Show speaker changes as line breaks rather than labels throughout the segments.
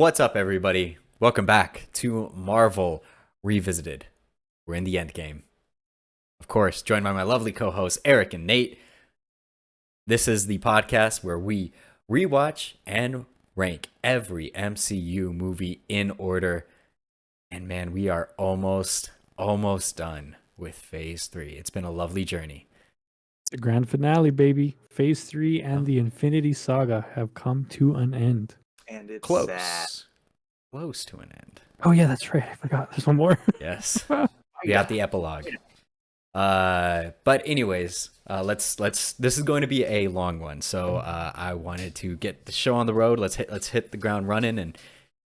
What's up, everybody? Welcome back to Marvel Revisited. We're in the Endgame. Of course, joined by my lovely co-hosts, Eric and Nate. This is the podcast where we rewatch and rank every MCU movie in order. And man, we are almost done with Phase 3. It's been a lovely journey.
The grand finale, baby. Phase 3 and the Infinity Saga have come to an end.
And it's
Close.
sad.
Close to an end.
Oh yeah, that's right. I forgot. There's one more.
Yes. We got the epilogue. But anyways, let's this is going to be a long one. So I wanted to get the show on the road. Let's hit the ground running. And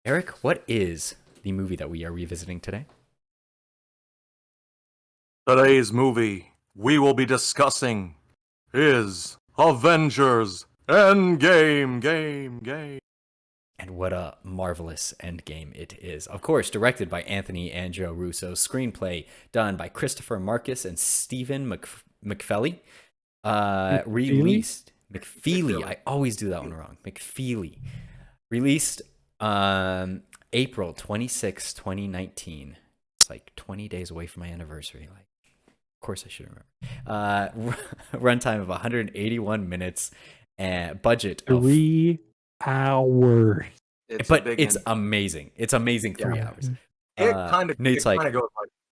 Eric, what is the movie that we are revisiting today?
Today's movie we will be discussing is Avengers Endgame.
And what a marvelous endgame it is. Of course, directed by Anthony and Joe Russo. Screenplay done by Christopher Marcus and Stephen McFeely. Released... McFeely. I always do that one wrong. McFeely. Released April 26, 2019. It's like 20 days away from my anniversary. Like, of course I should remember. Runtime of 181 minutes. And budget of...
3 hours.
It's amazing. It's amazing 3 hours.
It kind of
Nate's
goes
like,
like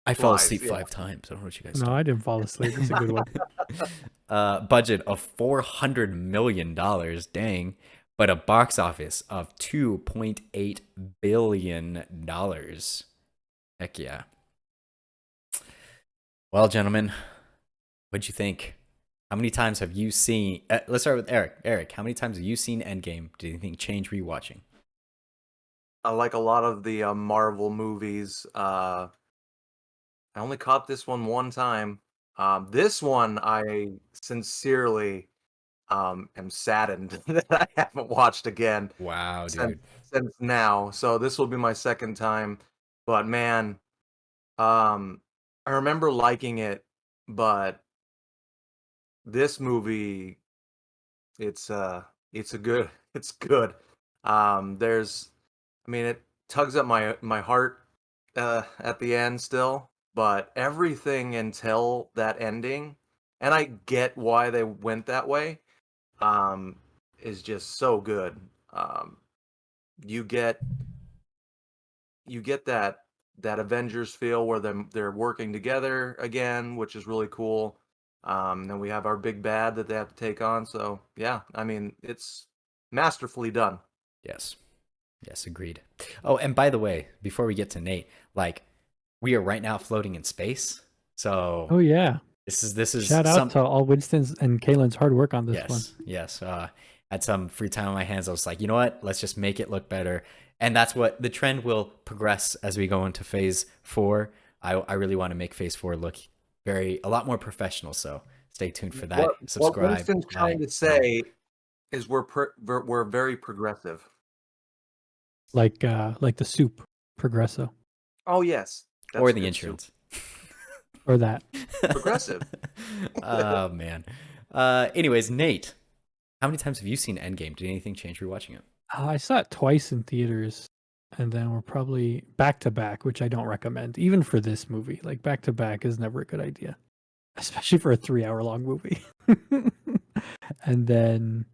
I fell
flies,
asleep
yeah.
5 times. I don't know what you guys
No,
do.
I didn't fall asleep. That's a good one.
Budget of $400 million. Dang. But a box office of $2.8 billion. Heck yeah. Well, gentlemen, what'd you think? How many times have you seen... let's start with Eric. Eric, how many times have you seen Endgame? Did anything change rewatching?
like a lot of the Marvel movies. I only caught this one time. This one I sincerely am saddened that I haven't watched again.
Wow,
since,
dude.
since now. So this will be my second time. But man, I remember liking it, but this movie, it's good. It's good. It tugs at my heart at the end still, but everything until that ending, and I get why they went that way, is just so good. You get that Avengers feel where they're working together again, which is really cool. Then we have our big bad that they have to take on. So yeah, it's masterfully done.
Yes, agreed. Oh, and by the way, before we get to Nate, like, we are right now floating in space. So
Oh yeah.
this is
Shout out to all Winston's and Kaylin's hard work on this one.
Yes. Had some free time on my hands. I was like, you know what? Let's just make it look better. And that's what the trend will progress as we go into Phase 4. I really want to make Phase 4 look a lot more professional. So stay tuned for that. Subscribe.
What Winston's trying to say is we're very progressive.
Like the soup Progresso
Oh yes,
Or
that's
the
good,
insurance.
or that.
Progressive.
Oh, man. Anyways, Nate, how many times have you seen Endgame? Did anything change rewatching it?
I saw it twice in theaters, and then we're probably back to back, which I don't recommend, even for this movie. Like, back to back is never a good idea, especially for a 3-hour-long movie. And then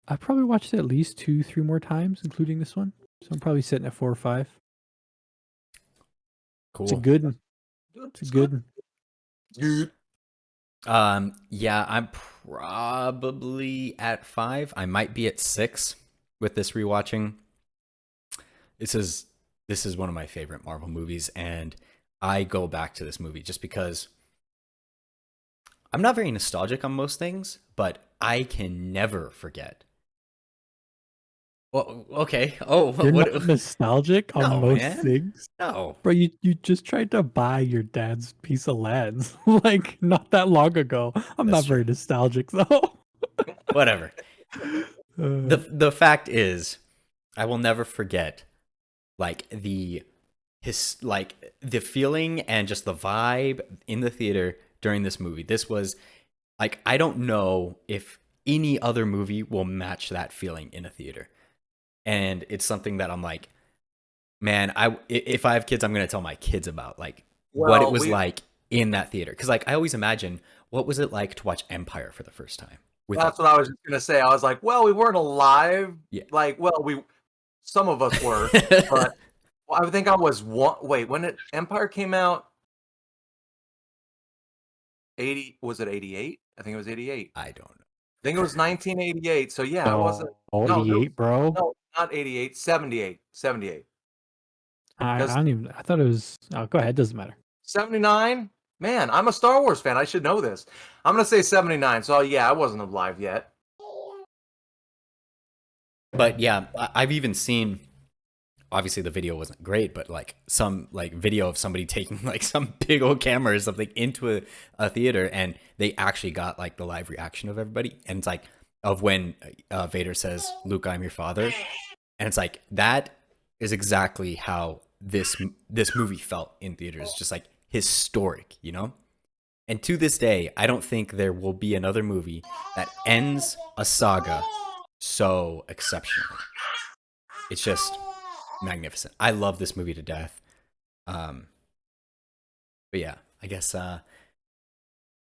I probably watched it at least 2-3 more times, including this one. So I'm probably sitting at 4 or 5.
Cool.
It's a good one. It's a good one.
Yeah, I'm probably at 5. I might be at 6 with this rewatching. This is one of my favorite Marvel movies, and I go back to this movie just because I'm not very nostalgic on most things, but I can never forget. Well, okay. Oh,
You're
what?
not nostalgic on
No,
most
man.
things?
No.
Bro, you just tried to buy your dad's piece of land like not that long ago. I'm
That's
not very nostalgic though.
Whatever. The fact is, I will never forget like the feeling and just the vibe in the theater during this movie. This was like, I don't know if any other movie will match that feeling in a theater. and it's something that I'm like, man, if I have kids, I'm gonna tell my kids about like what it was like in that theater, because like I always imagine what was it like to watch Empire for the first time.
That's what I was just gonna say. I was like, well, we weren't alive.
Yeah.
Like, well, some of us were, but I think I was one. Wait, when Empire came out, 80 was it 88? I think it was 88.
I don't know.
I think it was 1988. So yeah, I wasn't.
Oh,
No,
88, bro.
no, not 88. 78. 78.
I don't even. I thought it was. Oh, go ahead. Doesn't matter.
79. Man, I'm a Star Wars fan. I should know this. I'm gonna say 79. So yeah, I wasn't alive yet.
But yeah, I've even seen. Obviously, the video wasn't great, but like some like video of somebody taking like some big old camera or something into a theater, and they actually got like the live reaction of everybody, and it's like of when Vader says, "Luke, I'm your father," and it's like that is exactly how this movie felt in theaters, just like historic, you know. And to this day, I don't think there will be another movie that ends a saga so exceptionally. It's just magnificent. I love this movie to death. But yeah, I guess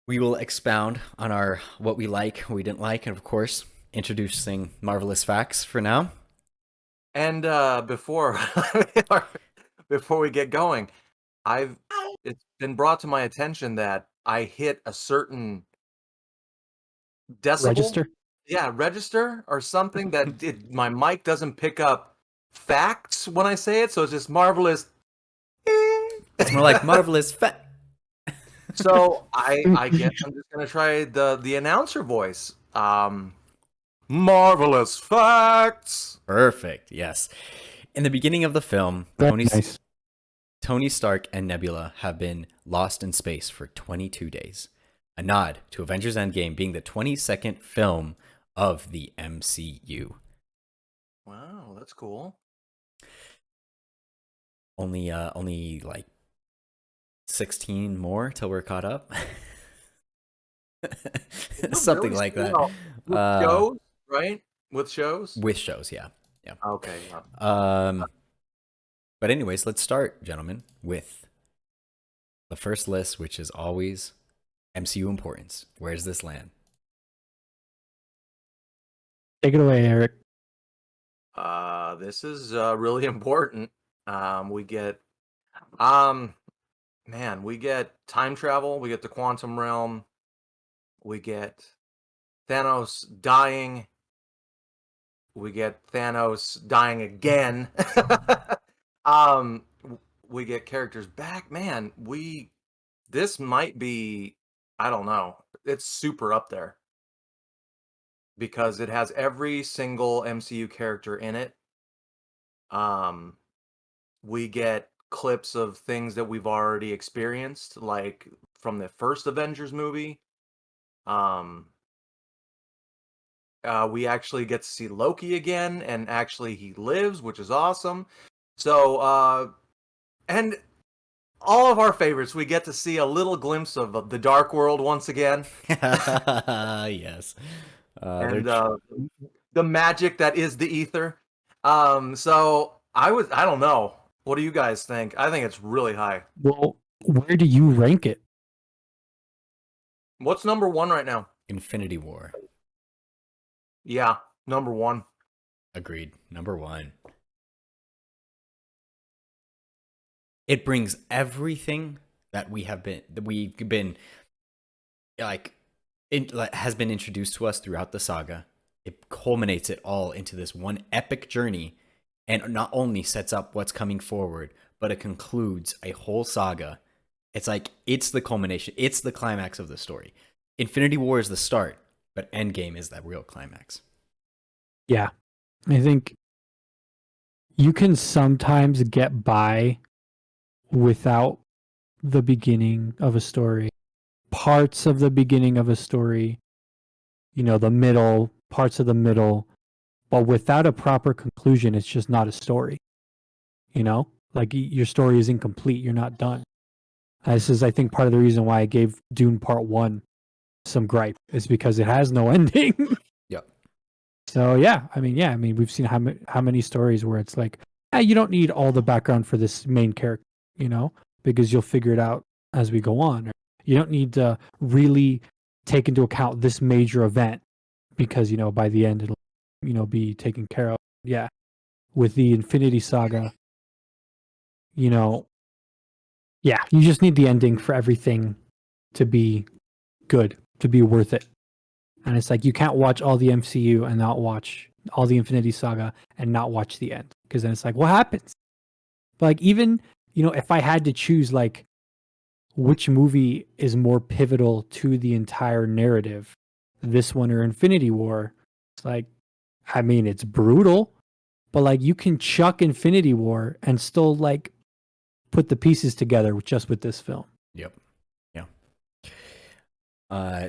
we will expound on our what we like, what we didn't like, and of course, introducing marvelous facts for now.
And before we get going, it's been brought to my attention that I hit a certain decibel
Register.
Yeah, register or something that my mic doesn't pick up facts when I say it, so it's just marvelous.
It's more like marvelous fact.
So I guess I'm just gonna try the announcer voice. Marvelous facts.
Perfect. Yes. In the beginning of the film, Tony Stark and Nebula have been lost in space for 22 days. A nod to Avengers Endgame being the 22nd film of the MCU.
Wow, that's cool.
Only like 16 more till we're caught up. Something like that.
With shows, right? With shows?
With shows, yeah.
Okay, yeah.
But anyways, let's start, gentlemen, with the first list, which is always MCU importance. Where does this land?
Take it away, Eric.
This is really important. We get we get time travel, we get the quantum realm, we get Thanos dying, we get Thanos dying again. We get characters back. Man, this might be, I don't know, it's super up there because it has every single MCU character in it. We get clips of things that we've already experienced, like from the first Avengers movie. We actually get to see Loki again, and actually he lives, which is awesome. So, and all of our favorites, we get to see a little glimpse of the Dark World once again.
Yes.
And the magic that is the ether. So I don't know. What do you guys think? I think it's really high.
Well, where do you rank it?
What's number one right now?
Infinity War.
Yeah, number one.
Agreed. Number one. It brings everything that we've been like has been introduced to us throughout the saga. It culminates it all into this one epic journey, and not only sets up what's coming forward, but it concludes a whole saga. It's like it's the culmination. It's the climax of the story. Infinity War is the start, but Endgame is that real climax.
Yeah, I think you can sometimes get by without the beginning of a story, parts of the beginning of a story, the middle, parts of the middle, but without a proper conclusion, it's just not a story. Like your story is incomplete. You're not done. This is, I think, part of the reason why I gave Dune Part 1 some gripe, is because it has no ending.
Yep.
So yeah, I mean, we've seen how many stories where it's like, you don't need all the background for this main character, because you'll figure it out as we go on. Or you don't need to really take into account this major event because by the end it'll be taken care of. Yeah, with the Infinity Saga, yeah, you just need the ending for everything to be good, to be worth it. And it's like you can't watch all the MCU and not watch all the Infinity Saga and not watch the end, because then it's like, what happens? But like, even if I had to choose, like, which movie is more pivotal to the entire narrative, this one or Infinity War, it's like, I mean, it's brutal, but like you can chuck Infinity War and still like put the pieces together with this film.
Yep.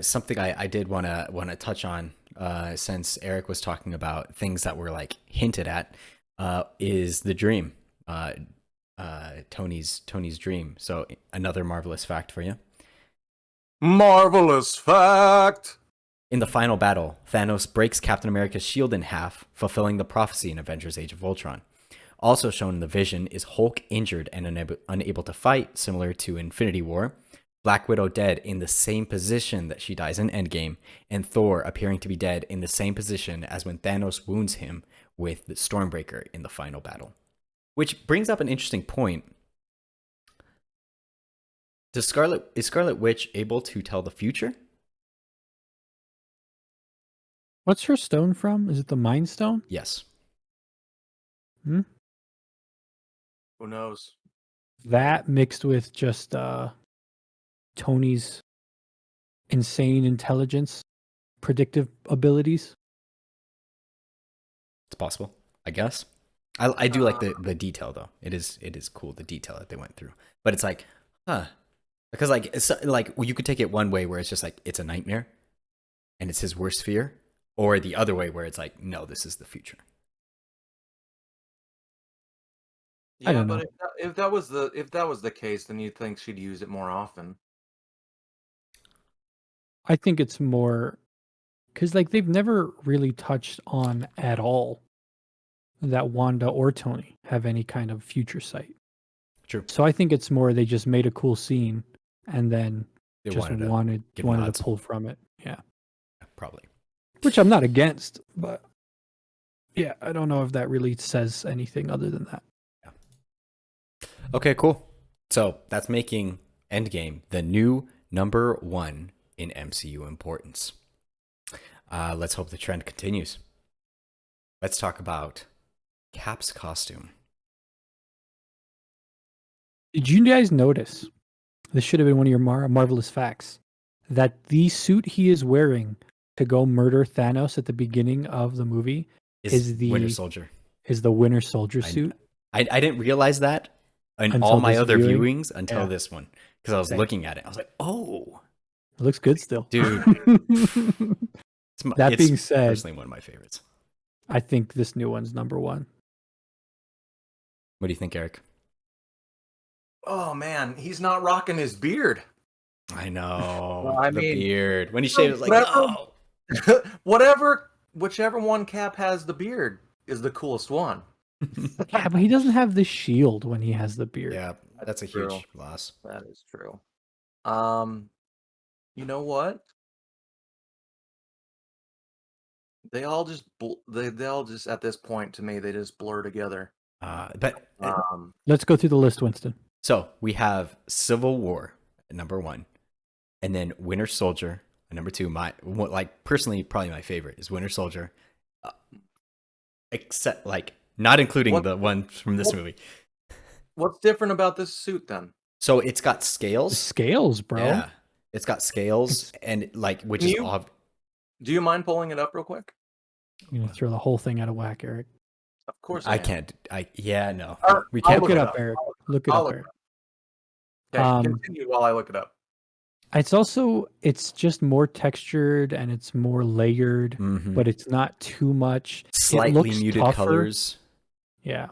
Something I did want to touch on, since Eric was talking about things that were like hinted at, is the dream, Tony's dream. So another marvelous fact for you.
Marvelous fact.
In the final battle, Thanos breaks Captain America's shield in half, fulfilling the prophecy in Avengers: Age of Ultron. Also shown in the vision is Hulk injured and unable to fight, similar to Infinity War. Black Widow dead in the same position that she dies in Endgame, and Thor appearing to be dead in the same position as when Thanos wounds him with the Stormbreaker in the final battle. Which brings up an interesting point. Is Scarlet Witch able to tell the future?
What's her stone from? Is it the Mind Stone?
Yes.
Who knows?
That mixed with just Tony's insane intelligence, predictive abilities.
It's possible, I guess. I do like the detail though. It is cool, the detail that they went through. But it's like, because like it's like, well, you could take it one way where it's just like it's a nightmare and it's his worst fear, or the other way where it's like, no, this is the future.
I don't know.
But if that was the case, then you'd think she'd use it more often.
I think it's more because like they've never really touched on at all that Wanda or Tony have any kind of future sight.
True.
So I think it's more they just made a cool scene and then
They
just
wanted
wanted to pull from it. Yeah.
Probably.
Which I'm not against, but yeah, I don't know if that really says anything other than that.
Yeah. Okay, cool. So that's making Endgame the new number 1 in MCU importance. Let's hope the trend continues. Let's talk about Cap's costume.
Did you guys notice? This should have been one of your marvelous facts. That the suit he is wearing to go murder Thanos at the beginning of the movie is the
Winter Soldier.
Is the Winter Soldier suit.
I didn't realize that in
Until
all my other
viewing?
viewings until this one, because I was looking at it. I was like, oh,
it looks good still,
dude.
That being said,
personally one of my favorites.
I think this new one's number 1.
What do you think, Eric?
Oh man, he's not rocking his beard.
I know.
Well, I
the
mean,
beard. When he shaved, it was like,
oh. Whichever one Cap has the beard is the coolest one.
Yeah, but he doesn't have the shield when he has the beard.
Yeah, that's a huge loss.
That is true. You know what? They all just they all just at this point to me they just blur together.
Let's go through the list, Winston.
So we have Civil War at number 1, and then Winter Soldier at number 2. Personally, probably my favorite is Winter Soldier, except like not including the one from this movie.
What's different about this suit then?
So it's got scales.
Scales, bro.
Yeah, it's got scales, and like which is odd.
Do you mind pulling it up real quick?
You're gonna throw the whole thing out of whack, Eric.
Of course
I can't. No.
We can't. Look it up, Eric. Look it up, Eric.
Okay, continue while I look it up.
It's just more textured and it's more layered, but it's not too much.
Slightly muted
tougher.
colors.
Yeah.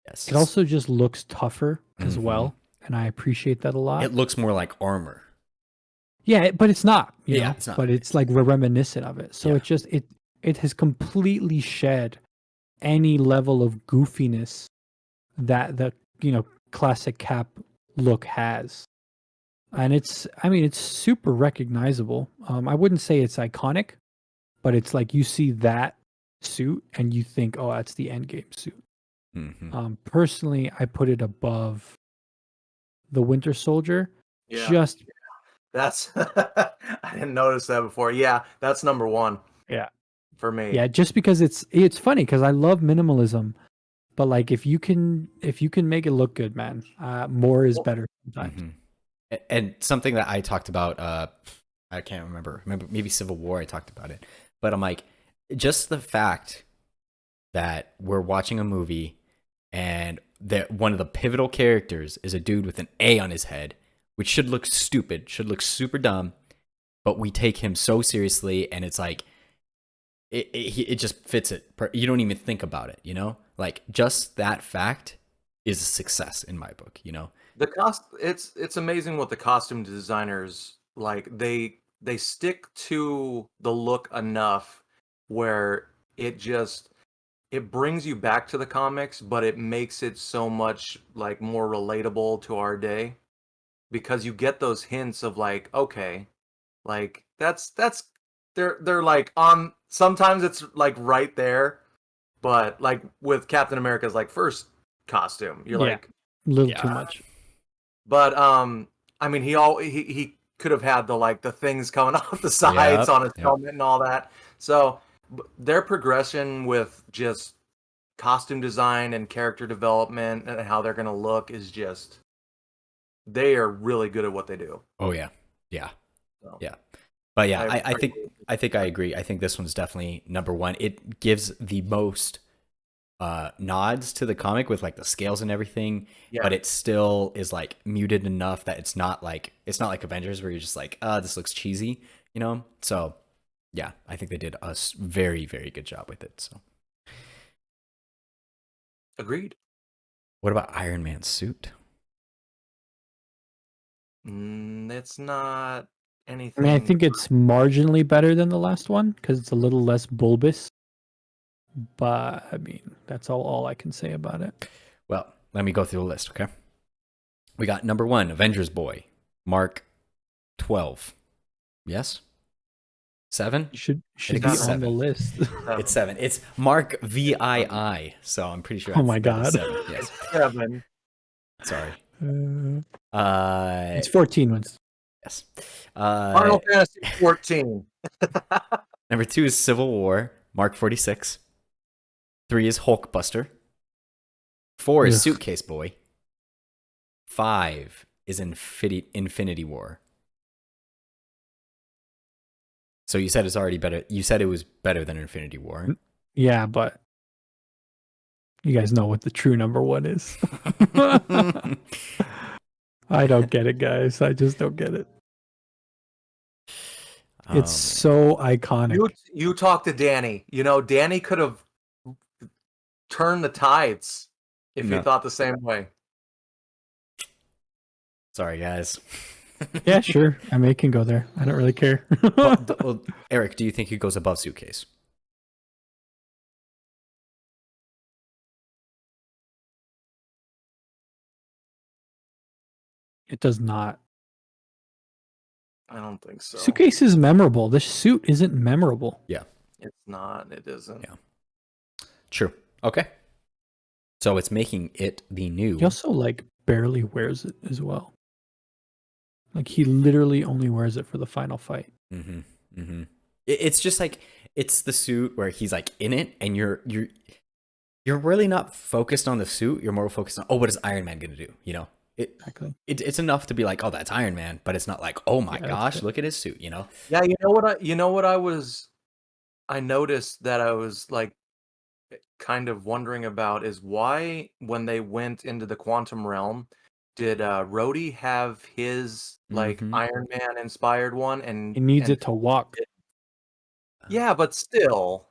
Yes.
It also just looks tougher as well, and I appreciate that a lot.
It looks more like armor.
Yeah, but it's not.
It's not.
But it's like we're reminiscent of it. So it it has completely shed any level of goofiness that the classic Cap look has. And it's super recognizable. I wouldn't say it's iconic, but it's like you see that suit and you think, oh, that's the Endgame suit. Personally, I put it above the Winter Soldier.
Yeah. That's I didn't notice that before. Yeah, that's number one.
Yeah.
For me.
Yeah, just because it's funny because I love minimalism, but like if you can make it look good, man, more is better sometimes.
And something that I talked about, I can't remember maybe Civil War. I talked about it, but I'm like, just the fact that we're watching a movie and that one of the pivotal characters is a dude with an A on his head, which should look stupid, should look super dumb, but we take him so seriously, and it's like it just fits it. You don't even think about it, like just that fact is a success in my book.
The it's amazing what the costume designers like. They stick to the look enough where it brings you back to the comics, but it makes it so much like more relatable to our day, because you get those hints of like, okay, like that's they're like on, sometimes it's like right there, but like with Captain America's like first costume, you're like
a little too much.
But I mean, he could have had the things coming off the sides on his helmet and all that. So their progression with just costume design and character development and how they're going to look is just, they are really good at what they do.
Oh yeah. But yeah, I think I agree. I think this one's definitely number one. It gives the most nods to the comic with like the scales and everything, but it still is like muted enough that it's not like Avengers where you're just like, this looks cheesy, So yeah, I think they did a very, very good job with it. So
agreed.
What about Iron Man's suit?
It's not anything.
I mean, I think it's marginally better than the last one because it's a little less bulbous. But I mean, that's all I can say about it.
Well, let me go through the list, okay? We got number 1, Avengers Boy, Mark 12. Yes? 7?
Should be on the list.
It's 7. It's Mark VII, so I'm pretty sure.
Oh my god!
7. Yes.
7.
Sorry.
It's 14 ones.
Yes.
Final Fantasy 14.
Number 2 is Civil War, Mark 46. 3 is Hulkbuster. 4 is Suitcase Boy. 5 is Infinity War. So you said it's already better. You said it was better than Infinity War.
Yeah, but you guys know what the true number 1 is. I don't get it, guys. I just don't get it. It's so iconic.
You talk to Danny. Danny could have turned the tides if he thought the same way.
Sorry, guys.
Yeah, sure. I mean, it can go there. I don't really care.
Well, Eric, do you think it goes above Suitcase?
It does not.
I don't think so.
Suitcase is memorable. This suit isn't memorable.
Yeah.
It's not. It isn't.
Yeah. True. Okay. So it's making it the new.
He also barely wears it as well. Like he literally only wears it for the final fight.
Mm-hmm. Mm-hmm. It's just like, it's the suit where he's like in it, and you're really not focused on the suit. You're more focused on, what is Iron Man gonna do?
Exactly.
It's enough to be like, oh, that's Iron Man, but it's not like, oh my gosh, look at his suit.
Yeah, I noticed that I was like kind of wondering about is why when they went into the quantum realm, did Rhodey have his Iron Man inspired one, and
he needs it to walk?
Yeah, but still,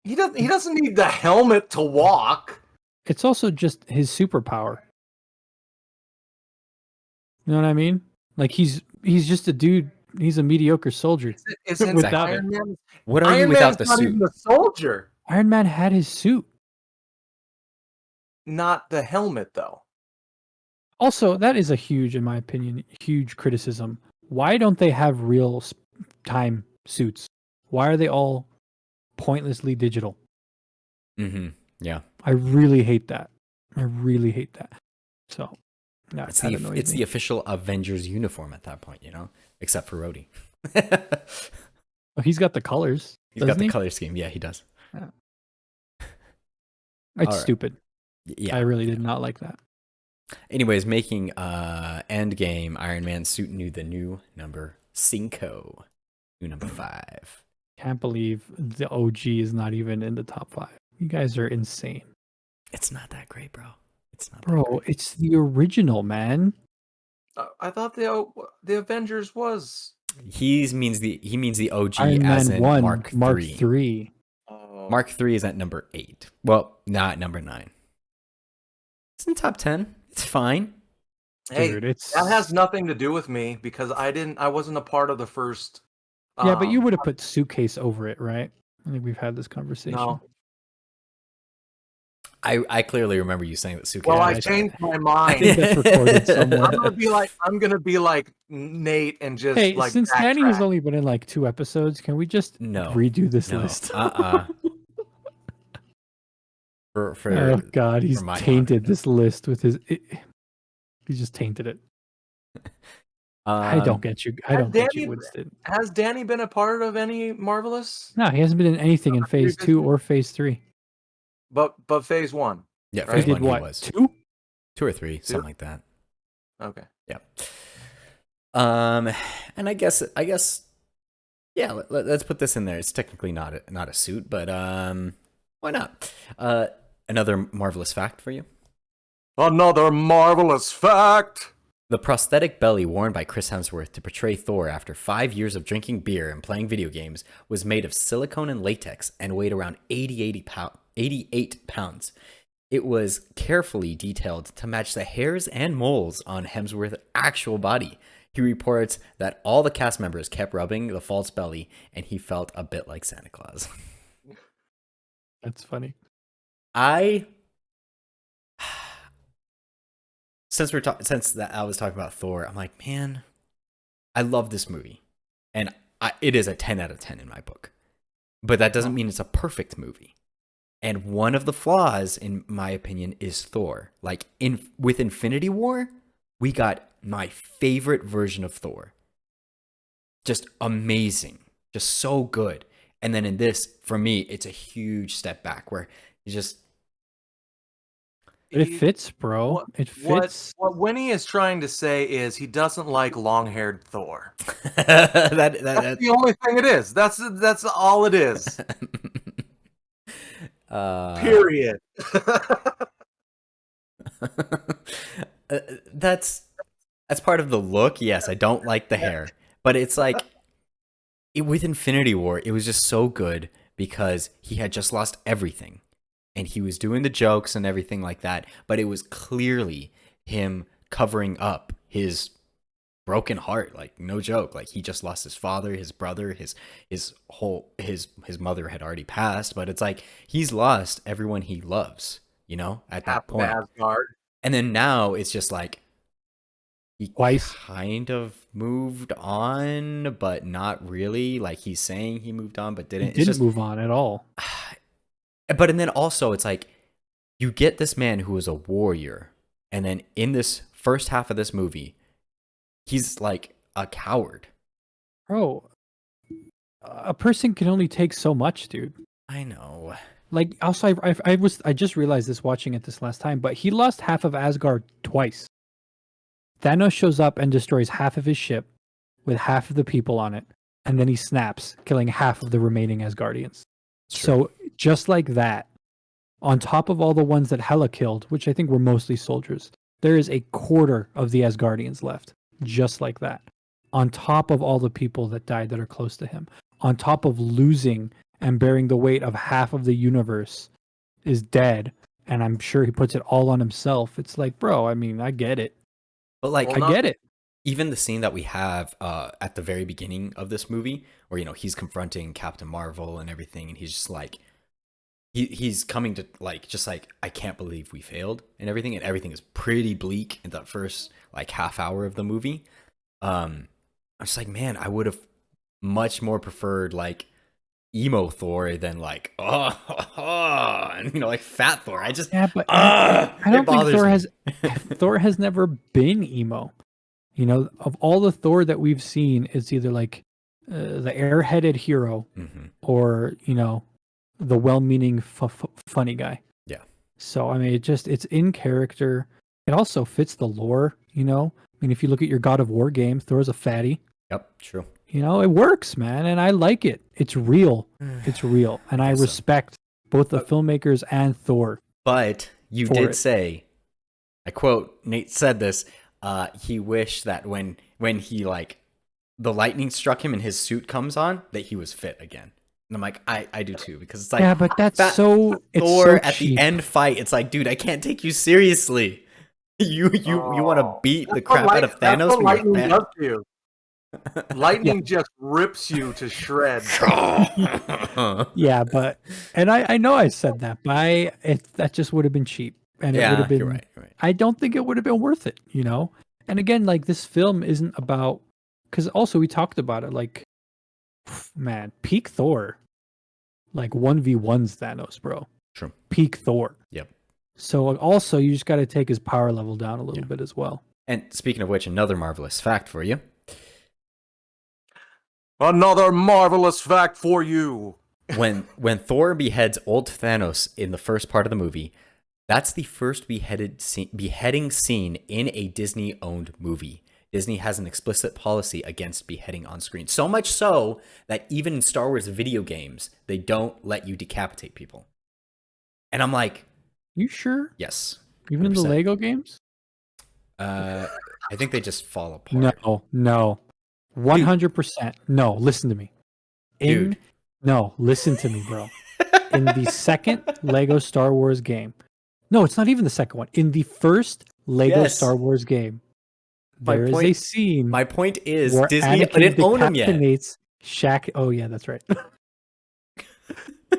he doesn't need the helmet to walk.
It's also just his superpower. You know what I mean? Like he's just a dude He's a mediocre soldier.
Isn't
Without
Iron
it.
Man?
What are you
Iron
without
Man's
the
not
suit?
even a soldier.
Iron Man had his suit.
Not the helmet, though.
Also, that is a huge, in my opinion, huge criticism. Why don't they have real time suits? Why are they all pointlessly digital?
Mm-hmm. Yeah.
I really hate that. I really hate that. So, yeah,
It's
that annoys
the
me.
official Avengers uniform at that point, except for Rhodey.
Oh, he's got the colors.
He's got
doesn't
the
he?
color scheme. Yeah, he does.
It's
All right.
stupid.
Yeah.
I really did not like that.
Anyways, making Endgame, Iron Man suit knew the new number cinco, new number 5.
Can't believe the OG is not even in the top 5. You guys are insane.
It's not that great, bro. It's not that
Bro,
great.
it's the original, man.
I thought the Avengers was.
He means the OG
Iron
as
Man
in
1,
Mark
Mark
3.
3.
Oh.
Mark 3 is at number 8. Well, not number 9. It's in top 10. It's fine.
Hey,
Dude, it's...
that has nothing to do with me because I wasn't a part of the first.
Yeah, but you would have put Suitcase over it, right? I think we've had this conversation.
No.
I clearly remember you saying that Suitcase.
Well,
Yeah,
I
I
changed my
I
mind.
think that's recorded somewhere.
I'm gonna be like Nate and just
Hey,
like
since Danny has
backtrack.
only been in like 2 episodes, can we just
No.
redo this
No.
list?
For
Oh God, he's
my
tainted
honor.
this list with his. He just tainted it. I don't get you. I don't get you, Winston.
Has Danny been a part of any Marvelous?
No, he hasn't been in anything in Phase 2 or Phase 3.
But Phase 1.
Yeah,
Right?
Phase
He
1
did what?
he was.
2?
2 or 3,
2?
something like that.
Okay.
Yeah. And I guess yeah, let's put this in there. It's technically not a suit, but why not? Another marvelous fact for you.
Another marvelous fact.
The prosthetic belly worn by Chris Hemsworth to portray Thor after 5 years of drinking beer and playing video games was made of silicone and latex and weighed around 88 pounds. It was carefully detailed to match the hairs and moles on Hemsworth's actual body. He reports that all the cast members kept rubbing the false belly, and he felt a bit like Santa Claus.
That's funny.
Since I was talking about Thor, I'm like, man, I love this movie, and it is a 10 out of 10 in my book. But that doesn't mean it's a perfect movie. And one of the flaws, in my opinion, is Thor. Like with Infinity War, we got my favorite version of Thor. Just amazing, just so good. And then in this, for me, it's a huge step back where you just.
But it fits, bro. It fits.
What Winnie is trying to say is he doesn't like long-haired Thor.
That's
the only thing it is. That's all it is. Period.
That's part of the look. Yes, I don't like the hair, but it's like with Infinity War, it was just so good because he had just lost everything. And he was doing the jokes and everything like that, but it was clearly him covering up his broken heart. Like, no joke. Like, he just lost his father, his brother, his mother had already passed, but it's like he's lost everyone he loves, at that point.
Asgard.
And then now it's just like he
Twice.
kind of moved on, but not really. Like, he's saying he moved on, but didn't.
He didn't move on at all.
But and then also it's like you get this man who is a warrior, and then in this first half of this movie, he's like a coward.
Bro, a person can only take so much, dude.
I know.
Like, also, I just realized this watching it this last time, but he lost half of Asgard twice. Thanos shows up and destroys half of his ship with half of the people on it, and then he snaps, killing half of the remaining Asgardians. So just like that, on top of all the ones that Hela killed, which I think were mostly soldiers, there is a quarter of the Asgardians left. Just like that. On top of all the people that died that are close to him. On top of losing and bearing the weight of half of the universe is dead. And I'm sure he puts it all on himself. It's like, bro, I mean, I get it.
But like,
I get it.
even the scene that we have at the very beginning of this movie, where he's confronting Captain Marvel and everything, and he's just like, he's coming to like, just like, I can't believe we failed and everything is pretty bleak in that first like half hour of the movie. I'm just like, man, I would have much more preferred like emo Thor than like and like fat Thor. I just
but I don't think
me.
Thor has never been emo. Of all the Thor that we've seen, it's either like the airheaded hero or the well-meaning funny guy.
Yeah.
So I mean, it's in character. It also fits the lore. I mean, if you look at your God of War game, Thor's a fatty.
Yep, true.
It works, man, and I like it. It's real. It's real, and I respect both the filmmakers and Thor.
But you did say, I quote, Nate said this, he wished that when he like the lightning struck him and his suit comes on, that he was fit again. And I'm like, I do too, because it's like,
yeah, but that's Thor
at the end fight. It's like, dude, I can't take you seriously. You want to beat the crap out of Thanos?
That's what lightning does to you. Lightning just rips you to shreds.
Yeah, but and I know I said that, but that just would have been cheap, and it would have been.
You're right.
I don't think it would have been worth it, And again, like this film isn't about, because also we talked about it, like, man, peak Thor, like 1v1s Thanos, bro.
True.
Peak Thor.
Yep.
So also you just got to take his power level down a little bit as well.
And speaking of which, another marvelous fact for you.
Another marvelous fact for you.
When Thor beheads old Thanos in the first part of the movie, that's the first beheading scene in a Disney-owned movie. Disney has an explicit policy against beheading on screen. So much so that even in Star Wars video games, they don't let you decapitate people. And I'm like,
you sure?
Yes. 100%.
Even in the Lego games?
I think they just fall apart.
No. 100%. No, listen to me. No, listen to me, bro. In the second Lego Star Wars game. No, it's not even the second one. In the first Lego Star Wars game, there is a scene.
My point is,
where
Disney
Anakin
didn't own them yet.
Shaq. Oh yeah, that's right.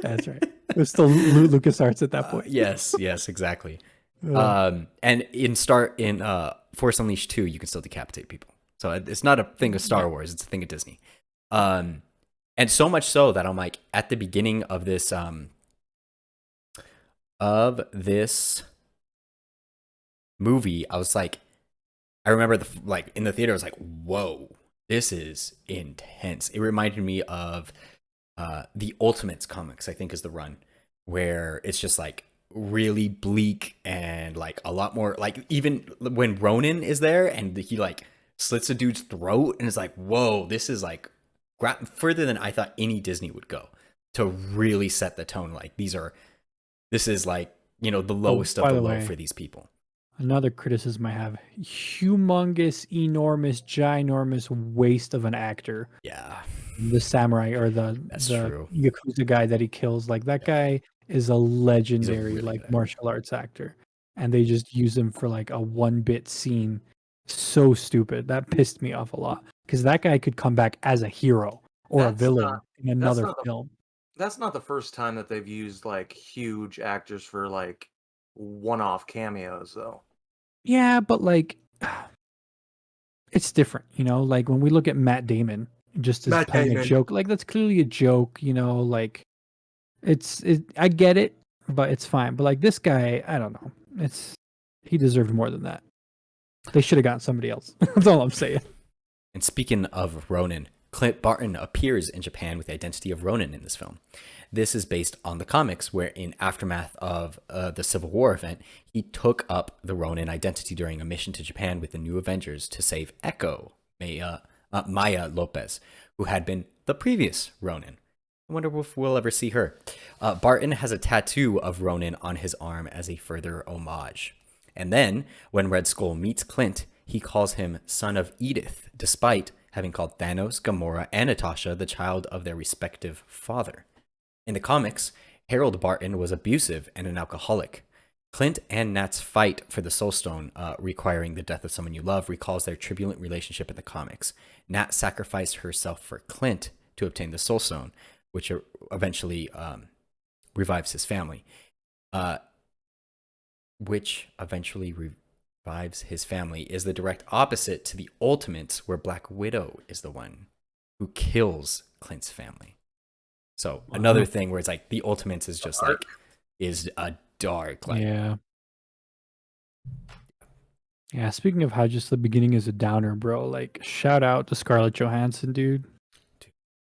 That's right. It was still LucasArts at that point.
Yes, exactly. And in Force Unleashed 2, you can still decapitate people. So it's not a thing of Star Wars; it's a thing of Disney. And so much so that I'm like, at the beginning of this movie, I was like, I remember in the theater, I was like, whoa, this is intense. It reminded me of the Ultimates comics, I think is the run, where it's just like really bleak and like a lot more, like even when Ronan is there and he like slits a dude's throat, and it's like, whoa, this is like further than I thought any Disney would go to really set the tone. Like this is like, the lowest of the low for these people.
Another criticism I have: humongous, enormous, ginormous waste of an actor.
Yeah.
The samurai or the Yakuza guy that he kills, like that guy is a legendary martial arts actor, and they just use him for like a 1-bit scene. So stupid. That pissed me off a lot, because that guy could come back as a hero or a villain in another film.
That's not the first time that they've used like huge actors for like one-off cameos, though.
Yeah, but like it's different, like when we look at Matt Damon just as playing a joke, like that's clearly a joke, like I get it, but it's fine. But like this guy, I don't know, he deserved more than that. They should have gotten somebody else. That's all I'm saying.
And speaking of Ronin, Clint Barton appears in Japan with the identity of Ronin in this film. This is based on the comics, where in aftermath of the Civil War event, he took up the Ronin identity during a mission to Japan with the new Avengers to save Echo, Maya Lopez, who had been the previous Ronin. I wonder if we'll ever see her. Barton has a tattoo of Ronin on his arm as a further homage. And then, when Red Skull meets Clint, he calls him Son of Edith, despite having called Thanos, Gamora, and Natasha the child of their respective father. In the comics, Harold Barton was abusive and an alcoholic. Clint and Nat's fight for the Soul Stone, requiring the death of someone you love, recalls their turbulent relationship in the comics. Nat sacrificed herself for Clint to obtain the Soul Stone, which eventually revives his family. Is the direct opposite to the Ultimates, where Black Widow is the one who kills Clint's family. So another thing where it's like the Ultimates is just like is a dark, like,
yeah. Speaking of how just the beginning is a downer, bro. Like, shout out to Scarlett Johansson, dude.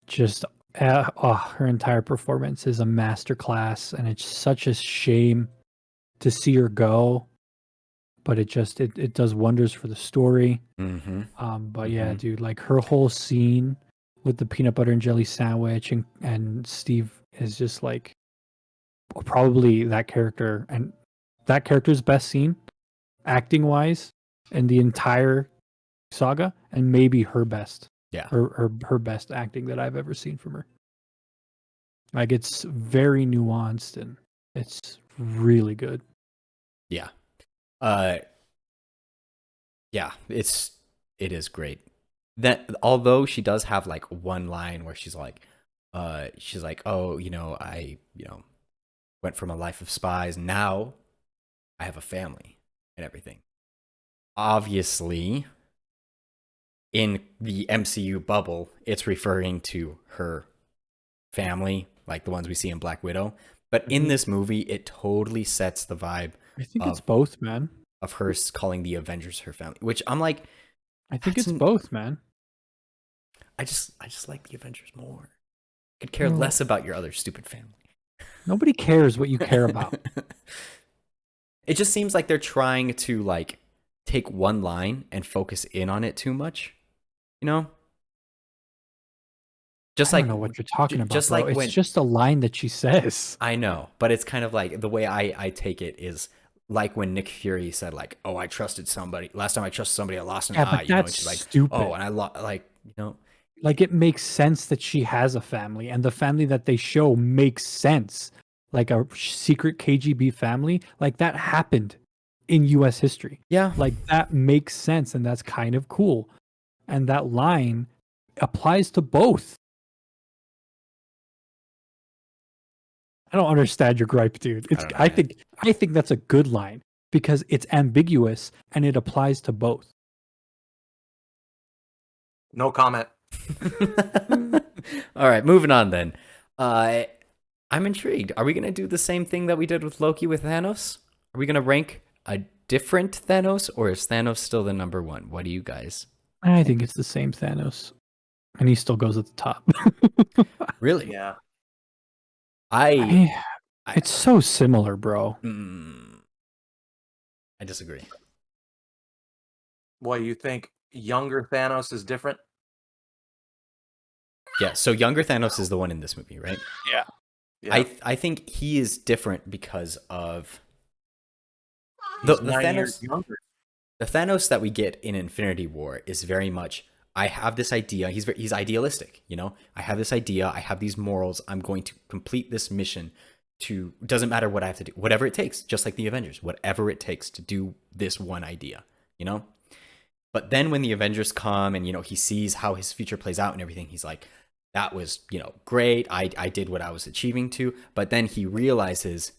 Just her entire performance is a masterclass, and it's such a shame to see her go. But it does wonders for the story. But yeah, dude, like her whole scene with the peanut butter and jelly sandwich and Steve is just like probably that character's best scene, acting wise, in the entire saga, and maybe her best.
Yeah.
Her best acting that I've ever seen from her. Like, it's very nuanced and it's really good.
Yeah. Yeah, it is great. That although she does have like one line where she's like, oh, I went from a life of spies, now I have a family and everything. Obviously, in the MCU bubble, it's referring to her family, like the ones we see in Black Widow. But in this movie, it totally sets the vibe.
I think it's both, man.
Of her calling the Avengers her family, which I'm like,
I think it's both, man.
I just like the Avengers more. I could care less about your other stupid family.
Nobody cares what you care about.
It just seems like they're trying to like take one line and focus in on it too much, Just
I don't know what you're talking about.
Just
bro.
like
it's just a line that she says.
I know, but it's kind of like the way I take it is like when Nick Fury said like, "Oh, I trusted somebody. Last time I trusted somebody, I lost an eye."
But that's
and she's like,
stupid.
"Oh, and I lost
Like, it makes sense that she has a family, and the family that they show makes sense. Like a secret KGB family, like that happened in U.S. history.
Yeah,
like that makes sense, and that's kind of cool. And that line applies to both. I don't understand your gripe, dude. I think that's a good line because it's ambiguous and it applies to both.
No comment.
All right, moving on then. I'm intrigued. Are we going to do the same thing that we did with Loki with Thanos? Are we going to rank a different Thanos, or is Thanos still the number one? What do you guys?
I think it's the same Thanos, and he still goes at the top.
Really?
Yeah.
It's so similar, bro.
I disagree.
What, you think younger Thanos is different?
Yeah, so younger Thanos is the one in this movie, right?
Yeah.
I think he is different because of the Thanos. The Thanos that we get in Infinity War is very much, I have this idea. He's idealistic, I have this idea. I have these morals. I'm going to complete this mission. Doesn't matter what I have to do, whatever it takes. Just like the Avengers, whatever it takes to do this one idea, But then when the Avengers come and he sees how his future plays out and everything, he's like, that was great. I did what I was achieving to. But then he realizes,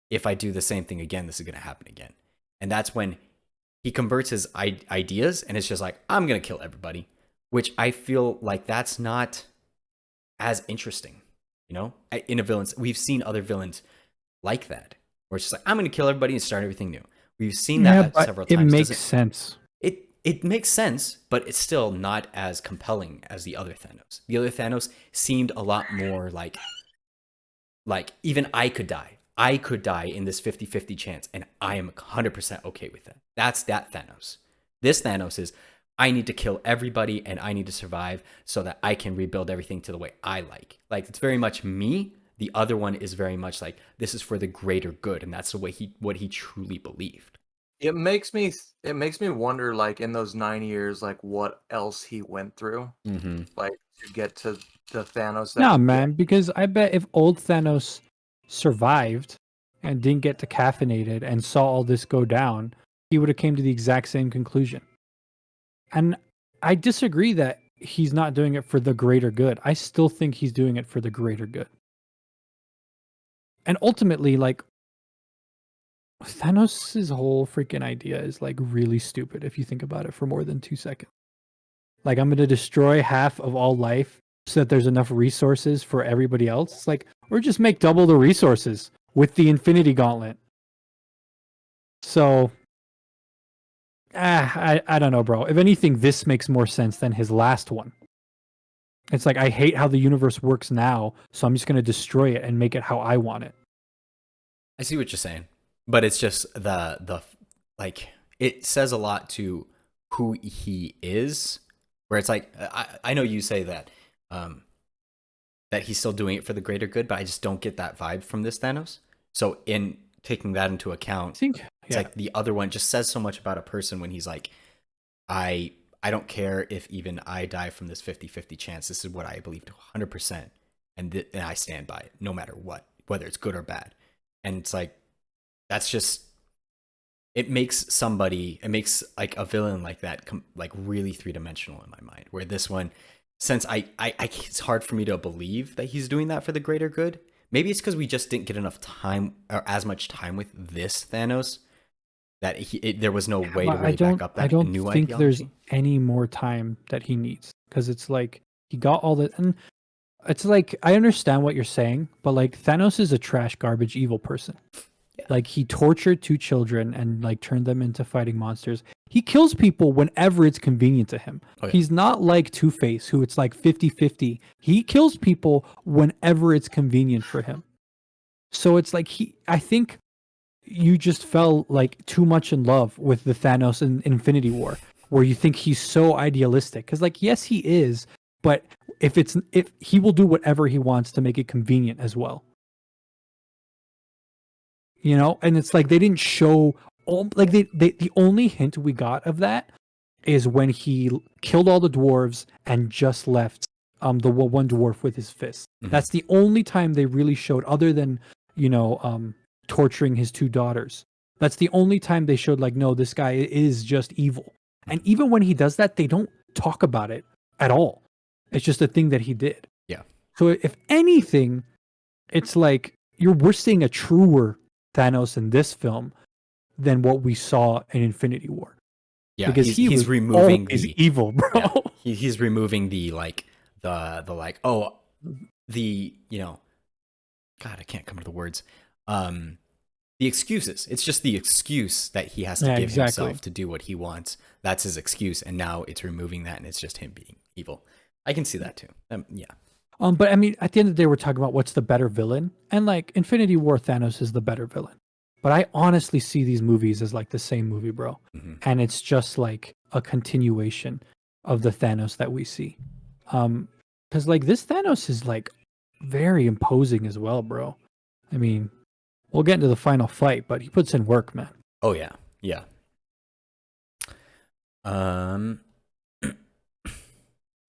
if I do the same thing again, this is going to happen again. And that's when he converts his ideas and it's just like, I'm going to kill everybody, which I feel like that's not as interesting, in a villain. We've seen other villains like that, where it's just like, I'm going to kill everybody and start everything new. We've seen that several times.
It makes sense.
It makes sense, but it's still not as compelling as the other Thanos. The other Thanos seemed a lot more like even I could die. I could die in this 50-50 chance, and I am 100% okay with that. That's that Thanos. This Thanos is, I need to kill everybody, and I need to survive so that I can rebuild everything to the way I like. Like, it's very much me. The other one is very much like, this is for the greater good, and that's the way what he truly believed.
It makes me wonder, like, in those 9 years, like, what else he went through, like, to get to the Thanos.
No, man, because I bet if old Thanos survived and didn't get decaffeinated and saw all this go down, he would have came to the exact same conclusion. And I disagree that he's not doing it for the greater good. I still think he's doing it for the greater good. And ultimately, like, Thanos' whole freaking idea is like really stupid if you think about it for more than 2 seconds. Like, I'm going to destroy half of all life so that there's enough resources for everybody else. It's like, or just make double the resources with the Infinity Gauntlet. So, I don't know, bro. If anything, this makes more sense than his last one. It's like, I hate how the universe works now, so I'm just going to destroy it and make it how I want it.
I see what you're saying, but it's just the like, it says a lot to who he is, where it's like, I know you say that that he's still doing it for the greater good, but I just don't get that vibe from this Thanos. So in taking that into account, it's like the other one just says so much about a person when he's like, I don't care if even I die from this 50-50 chance. This is what I believe to 100%. And I stand by it no matter what, whether it's good or bad. And it's like, that's just, it makes like a villain like that like really three-dimensional in my mind, where this one, since I it's hard for me to believe that he's doing that for the greater good. Maybe it's because we just didn't get enough time or as much time with this Thanos that there was no way to really back up that new ideology.
I don't think there's any more time that he needs, because it's like he got all the, and it's like, I understand what you're saying, but like, Thanos is a trash garbage evil person. Yeah. Like, he tortured 2 children and like turned them into fighting monsters. He kills people whenever it's convenient to him. Oh, yeah. He's not like Two-Face, who it's like 50-50. He kills people whenever it's convenient for him. So it's like, I think you just fell like too much in love with the Thanos in Infinity War, where you think he's so idealistic. Because like, yes, he is, but if he will do whatever he wants to make it convenient as well. You know, and it's like, they didn't show like the only hint we got of that is when he killed all the dwarves and just left the one dwarf with his fist. Mm-hmm. That's the only time they really showed, other than, you know, torturing his 2 daughters. That's the only time they showed like, no, this guy is just evil. And even when he does that, they don't talk about it at all. It's just a thing that he did.
Yeah.
So if anything, it's like we're seeing a truer Thanos in this film than what we saw in Infinity War.
Yeah, because he's removing
the evil, bro.
Yeah, he's removing the like the like, oh, the, you know, God, I can't come to the words. The excuses. It's just the excuse that he has to give himself to do what he wants. That's his excuse, and now it's removing that, and it's just him being evil. I can see that too. Yeah.
But I mean, at the end of the day, we're talking about what's the better villain, and like Infinity War, Thanos is the better villain. But I honestly see these movies as like the same movie, bro. Mm-hmm. And it's just like a continuation of the Thanos that we see. Because like, this Thanos is like very imposing as well, bro. I mean, we'll get into the final fight, but he puts in work, man.
Oh yeah, yeah.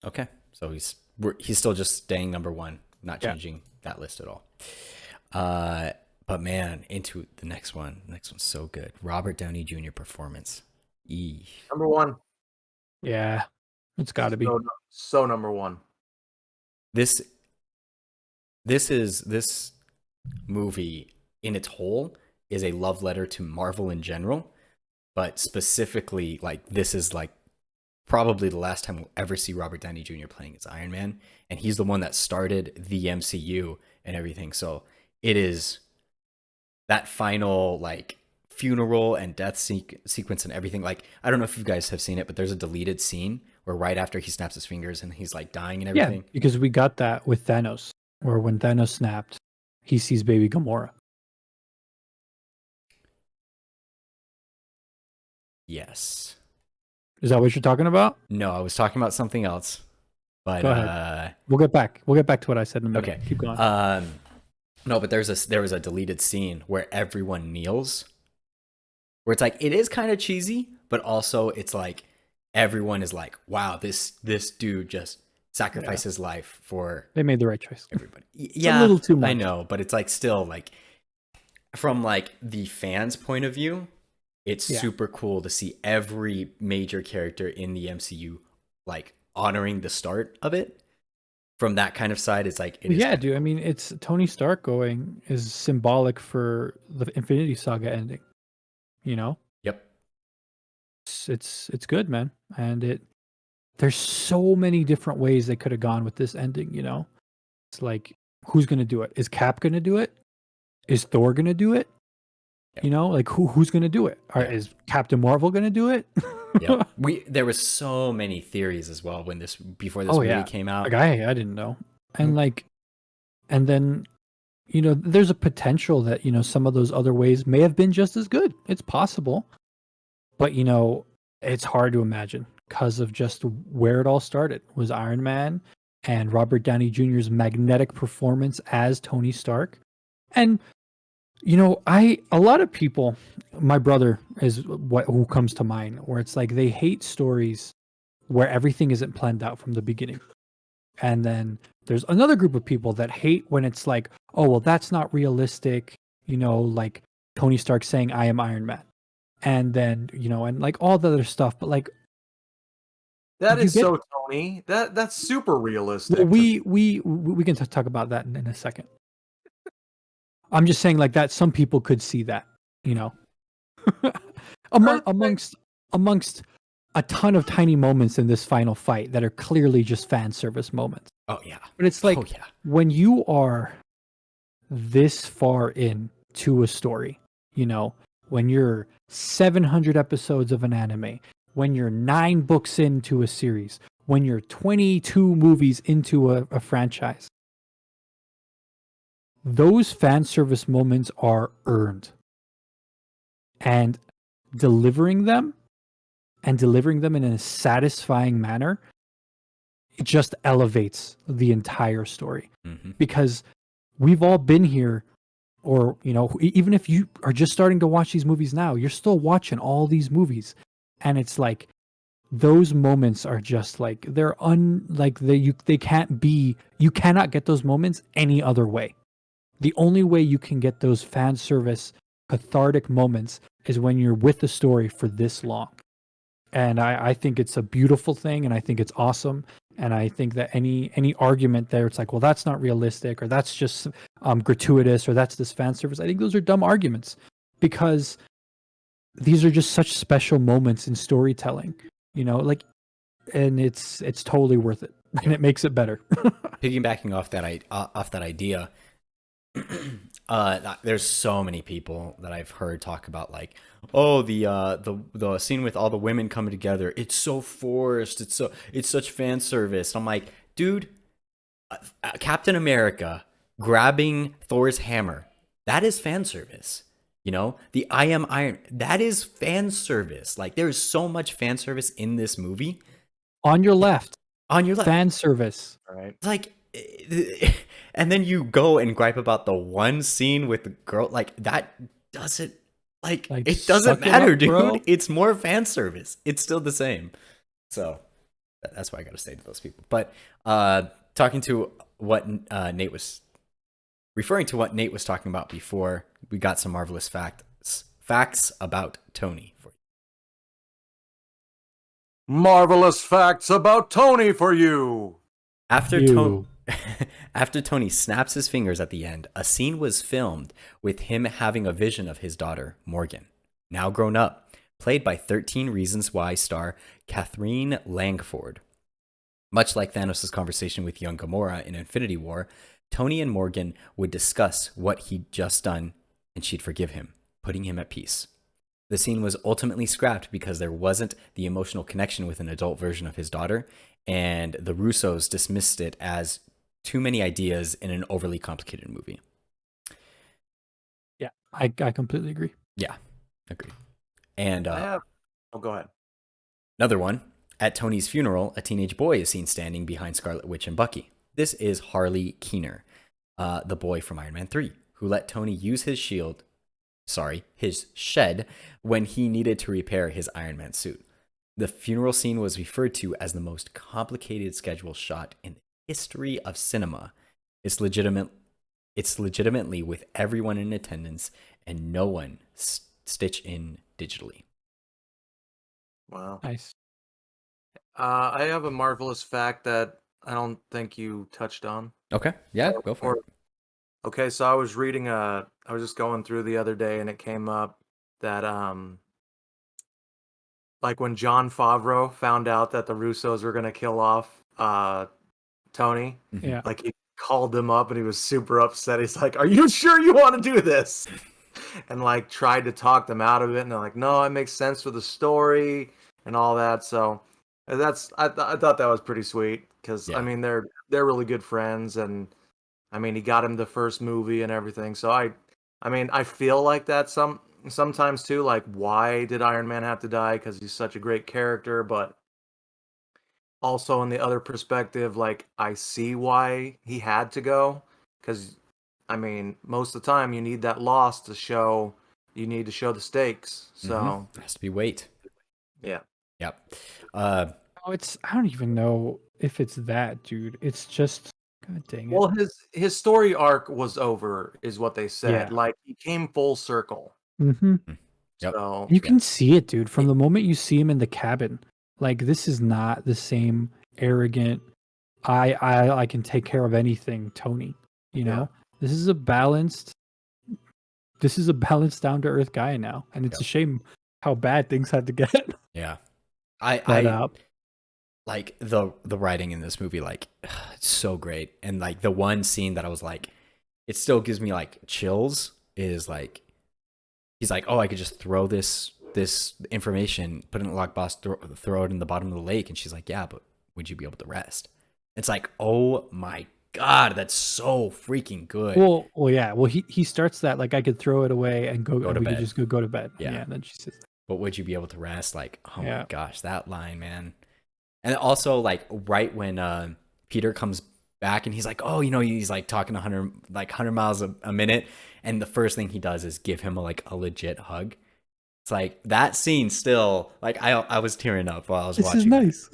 Okay, so he's still just staying number 1, not changing that list at all. But man, into the next one. The next one's so good. Robert Downey Jr. performance.
Number 1.
Yeah, it's got to be
so number 1.
This movie in its whole is a love letter to Marvel in general, but specifically, like, this is like probably the last time we'll ever see Robert Downey Jr. playing as Iron Man, and he's the one that started the MCU and everything. So it is that final like funeral and death sequence and everything. Like, I don't know if you guys have seen it, but there's a deleted scene where right after he snaps his fingers and he's like dying and everything.
Yeah, because we got that with Thanos, where when Thanos snapped, he sees baby Gamora.
Yes.
Is that what you're talking about?
No, I was talking about something else. But
go ahead. We'll get back to what I said in a minute.
Okay.
Keep going.
No, but there was a deleted scene where everyone kneels, where it's like, it is kind of cheesy, but also it's like everyone is like, wow, this dude just sacrificed his life for.
They made the right choice.
Everybody.
Yeah, a little too much.
I know, but it's like still like, from like the fans' point of view, it's super cool to see every major character in the MCU like honoring the start of it. From that kind of side, it's like
dude. I mean, it's Tony Stark going is symbolic for the Infinity Saga ending. You know.
Yep.
It's good, man, and there's so many different ways they could have gone with this ending. You know, it's like who's gonna do it? Is Cap gonna do it? Is Thor gonna do it?
Yep.
You know, like who's gonna do it? Or is Captain Marvel gonna do it?
Yeah, there was so many theories as well before this movie came out.
Like I didn't know, and and then there's a potential that some of those other ways may have been just as good. It's possible, but it's hard to imagine because of just where it all started was Iron Man and Robert Downey Jr.'s magnetic performance as Tony Stark, and a lot of people, my brother is who comes to mind, where it's like they hate stories where everything isn't planned out from the beginning. And then there's another group of people that hate when it's like, oh, well, that's not realistic, like Tony Stark saying, I am Iron Man. And then, and like all the other stuff, but like
that is so Tony. That's super realistic.
Well, we can talk about that in a second. I'm just saying like that some people could see that, amongst a ton of tiny moments in this final fight that are clearly just fan service moments.
Oh yeah.
But it's like when you are this far in to a story, when you're 700 episodes of an anime, when you're 9 books into a series, when you're 22 movies into a franchise, those fan service moments are earned. And delivering them in a satisfying manner, it just elevates the entire story.
Mm-hmm.
Because we've all been here, or, even if you are just starting to watch these movies now, you're still watching all these movies. And it's like, those moments are just like, they can't be, you cannot get those moments any other way. The only way you can get those fan service cathartic moments is when you're with the story for this long. And I think it's a beautiful thing, and I think it's awesome. And I think that any argument there, it's like, well, that's not realistic, or that's just gratuitous, or that's this fan service. I think those are dumb arguments, because these are just such special moments in storytelling, and it's totally worth it, and it makes it better.
Piggybacking off that idea. There's so many people that I've heard talk about like, oh, the scene with all the women coming together, it's so forced, it's such fan service. I'm like, dude, Captain America grabbing Thor's hammer, that is fan service. The I am Iron, that is fan service. Like, there is so much fan service in this movie.
On your left, fan service.
Right.
Like, and then you go and gripe about the one scene with the girl, like that doesn't, like it doesn't matter, dude. Bro. It's more fan service. It's still the same. So that's what I got to say to those people. But talking to what Nate was referring to, what Nate was talking about before, we got some marvelous facts about Tony for you.
Marvelous facts about Tony for you.
After Tony snaps his fingers at the end, a scene was filmed with him having a vision of his daughter, Morgan, now grown up, played by 13 Reasons Why star Catherine Langford. Much like Thanos' conversation with young Gamora in Infinity War, Tony and Morgan would discuss what he'd just done, and she'd forgive him, putting him at peace. The scene was ultimately scrapped because there wasn't the emotional connection with an adult version of his daughter, and the Russos dismissed it as too many ideas in an overly complicated movie.
Yeah, I completely agree.
Yeah, agreed. And
oh, go ahead.
Another one. At Tony's funeral, a teenage boy is seen standing behind Scarlet Witch and Bucky. This is Harley Keener, the boy from Iron Man 3, who let Tony use his shed when he needed to repair his Iron Man suit. The funeral scene was referred to as the most complicated schedule shot in the history of cinema. It's legitimately with everyone in attendance and no one stitch in digitally.
Wow.
Nice.
I have a marvelous fact that I don't think you touched on.
Okay, yeah, go for it.
Okay, so I was reading I was just going through the other day and it came up that like when John Favreau found out that the Russos were gonna kill off Tony,
Mhm.
Yeah.
like he called them up and he was super upset. He's like, "Are you sure you want to do this?" And like tried to talk them out of it, and they're like, "No, it makes sense for the story and all that." So I thought that was pretty sweet because I
Yeah.
mean they're really good friends, and I mean he got him the first movie and everything. So I mean I feel like that sometimes too. Like, why did Iron Man have to die? Because he's such a great character, but also in the other perspective, like I see why he had to go. Because I mean, most of the time you need that loss to show. You need to show the stakes. So
It has to be weight.
yeah.
Yep.
Oh, I don't even know if it's that, dude. It's just, god dang it.
Well, his story arc was over, is what they said.
Yeah.
Like he came full circle.
Mm-hmm.
Yep.
So
You can see it, dude, from the moment you see him in the cabin. Like, this is not the same arrogant, I can take care of anything, Tony. You know? This is a balanced down to earth guy now. And it's a shame how bad things had to get.
Yeah.
But
I like the writing in this movie, like it's so great. And like the one scene that I was like, it still gives me like chills is like he's like, "Oh, I could just throw this information, put it in a lockbox, throw it in the bottom of the lake." And she's like, "Yeah, but would you be able to rest?" It's like, "Oh my god, that's so freaking good."
well, yeah. Well, he starts that like I could throw it away and
Go
and
to
we
bed.
could just go to bed.
Yeah.
And then she says,
But would you be able to rest? Like, oh
Yeah.
my gosh, that line, man. And also, like, right when Peter comes back and he's like, "Oh, you know," he's like talking 100 miles a minute, and the first thing he does is give him a legit hug. It's like that scene still, like I was tearing up while I was
"This
watching.
is nice."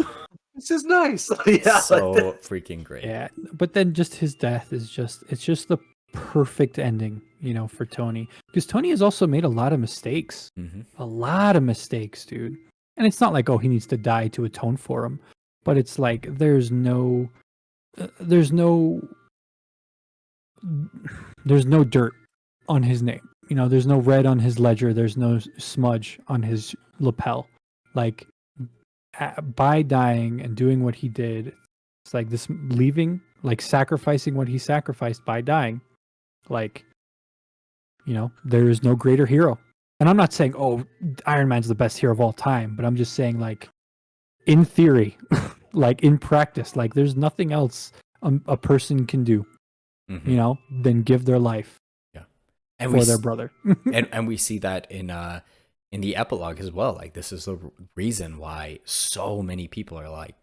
this is nice.
It's
Yeah.
so freaking great.
Yeah, but then just his death is it's just the perfect ending, you know, for Tony. Because Tony has also made a lot of mistakes.
Mm-hmm.
A lot of mistakes, dude. And it's not like, oh, he needs to die to atone for them, but it's like there's no dirt on his name. You know, there's no red on his ledger, there's no smudge on his lapel. Like by dying and doing what he did, it's like this leaving, like sacrificing what he sacrificed by dying. Like, you know, there is no greater hero. And I'm not saying, oh, Iron Man's the best hero of all time, but I'm just saying, like, in theory, like in practice, like there's nothing else a person can do,
Mm-hmm.
you know, than give their life
And
for their brother.
and we see that in the epilogue as well. Like this is the reason why so many people are like,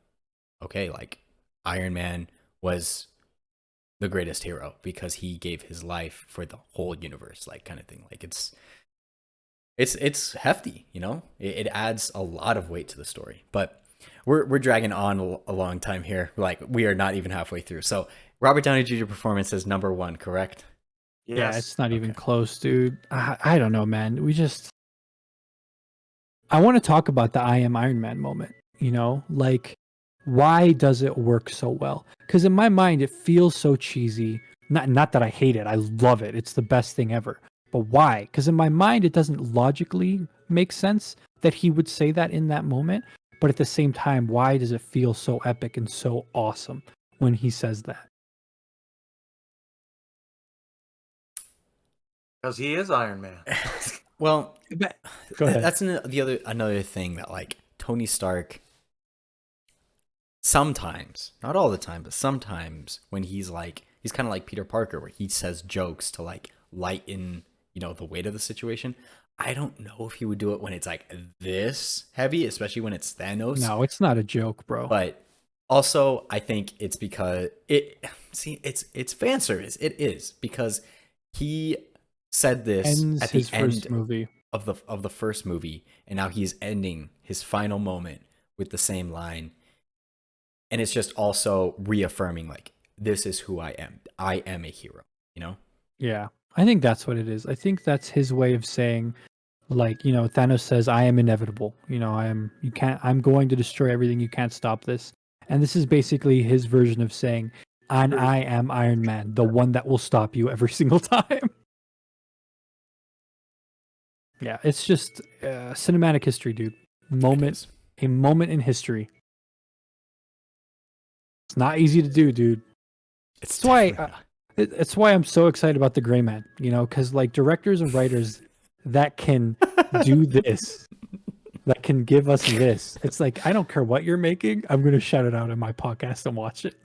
okay, like Iron Man was the greatest hero because he gave his life for the whole universe, like kind of thing. Like it's hefty, you know. It adds a lot of weight to the story. But we're dragging on a long time here. Like we are not even halfway through. So Robert Downey Jr. performance is number 1, correct?
Yes.
Yeah, it's not even close, dude. I don't know, man. I want to talk about the I am Iron Man moment, you know? Like, why does it work so well? Because in my mind, it feels so cheesy. Not that I hate it. I love it. It's the best thing ever. But why? Because in my mind, it doesn't logically make sense that he would say that in that moment. But at the same time, why does it feel so epic and so awesome when he says that?
Because he is Iron Man.
Well,
Go ahead.
that's another thing that like Tony Stark sometimes, not all the time, but sometimes when he's kind of like Peter Parker where he says jokes to like lighten, you know, the weight of the situation. I don't know if he would do it when it's like this heavy, especially when it's Thanos.
No, it's not a joke, bro.
But also, I think it's because it's fan service. It is because he said this
Ends
at the
his
end
first movie.
of the first movie, and now he's ending his final moment with the same line, and it's just also reaffirming like this is who I am. I am a hero. You know?
Yeah. I think that's what it is. I think that's his way of saying, like, Thanos says, I am inevitable. I'm going to destroy everything. You can't stop this. And this is basically his version of saying, and I am Iron Man, the one that will stop you every single time. Yeah, it's just cinematic history, dude. A moment in history. It's not easy to do, dude. It's why it's why I'm so excited about the Gray Man. Because like directors and writers that can do this, that can give us this. It's like, I don't care what you're making. I'm gonna shout it out in my podcast and watch it.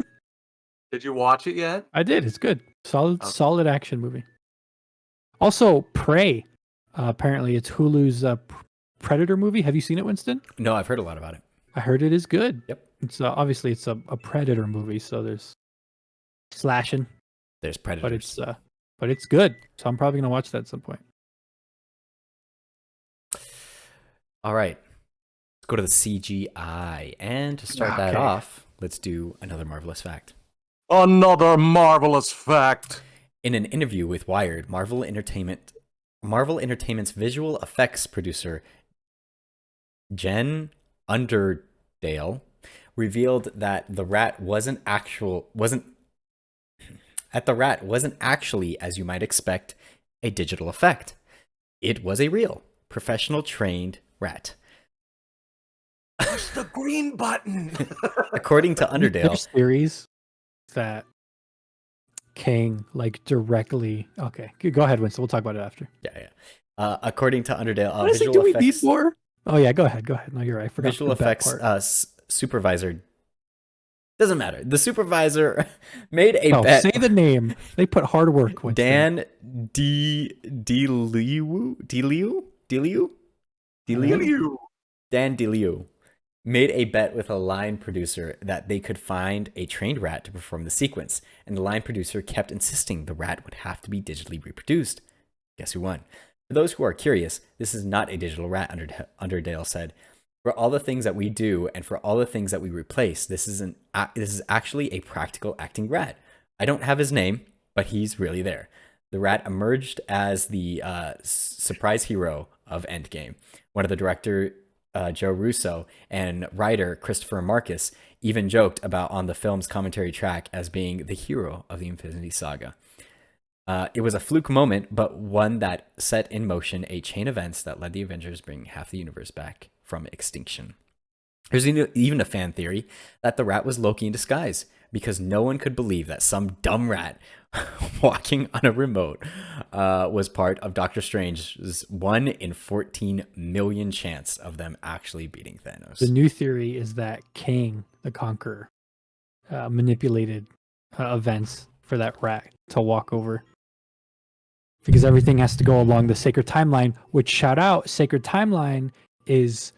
Did you watch it yet?
I did. It's good. Solid action movie. Also, Prey. Apparently, it's Hulu's Predator movie. Have you seen it, Winston?
No, I've heard a lot about it.
I heard it is good.
Yep.
It's obviously it's a Predator movie, so there's slashing.
There's predators,
but it's good. So I'm probably gonna watch that at some point.
All right, let's go to the CGI, and to start that off, let's do another marvelous fact.
Another marvelous fact.
In an interview with Wired, Marvel Entertainment's visual effects producer Jen Underdale revealed that the rat wasn't actually, as you might expect, a digital effect. It was a real, professional trained rat.
Push the green button.
According to Underdale,
there's theories that Kang directly. Okay, go ahead, Winston. We'll talk about it after.
Yeah. According to Underdale,
what
visual
do we
effects.
need more? Oh yeah, go ahead. No, you're right. I forgot
Visual effects supervisor. Doesn't matter. The supervisor made a bet.
Say the name. They put hard work.
Dan DeLiu Dan DeLiu made a bet with a line producer that they could find a trained rat to perform the sequence, and the line producer kept insisting the rat would have to be digitally reproduced. Guess who won? For those who are curious, this is not a digital rat, Underdale said. For all the things that we do and for all the things that we replace, this is actually a practical acting rat. I don't have his name, but he's really there. The rat emerged as the surprise hero of Endgame. One of the director, Joe Russo, and writer Christopher Marcus even joked about on the film's commentary track as being the hero of the Infinity Saga. It was a fluke moment, but one that set in motion a chain of events that led the Avengers bring half the universe back from extinction. There's even a fan theory that the rat was Loki in disguise, because no one could believe that some dumb rat walking on a remote was part of Doctor Strange's 1 in 14 million chance of them actually beating Thanos.
The new theory is that Kang the Conqueror manipulated events for that rat to walk over. Because everything has to go along the sacred timeline, which, shout out, sacred timeline is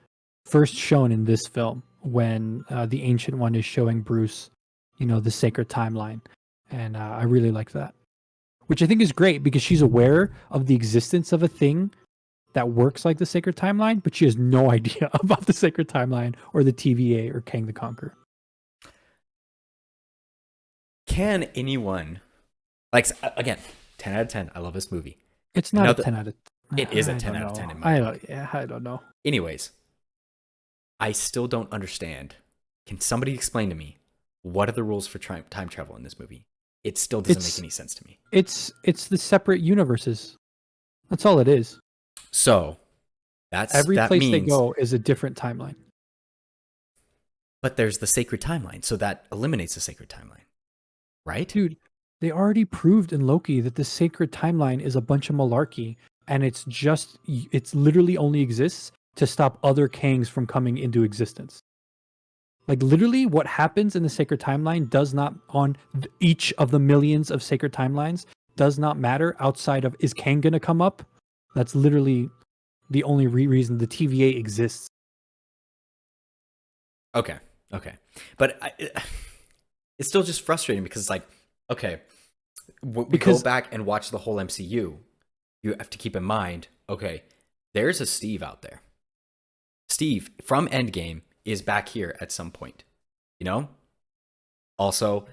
first shown in this film when the Ancient One is showing Bruce, the sacred timeline. And I really like that. Which I think is great because she's aware of the existence of a thing that works like the sacred timeline, but she has no idea about the sacred timeline or the TVA or Kang the Conqueror.
Can anyone, again, 10 out of 10. I love this movie.
It's not a 10 out of 10.
It is a 10 out of 10 in my book.
I don't know.
Anyways, I still don't understand. Can somebody explain to me what are the rules for time travel in this movie? It still doesn't make any sense to me.
It's the separate universes. That's all it is.
So
every place they go is a different timeline.
But there's the sacred timeline, so that eliminates the sacred timeline, right?
Dude, they already proved in Loki that the sacred timeline is a bunch of malarkey, and it's literally only exists to stop other Kangs from coming into existence. Like, literally what happens in the sacred timeline does not, on each of the millions of sacred timelines, does not matter outside of, is Kang gonna come up? That's literally the only reason the TVA exists.
Okay. But it's still just frustrating because it's like, okay, we go back and watch the whole MCU. You have to keep in mind, okay, there's a Steve out there. Steve from Endgame is back here at some point, Also,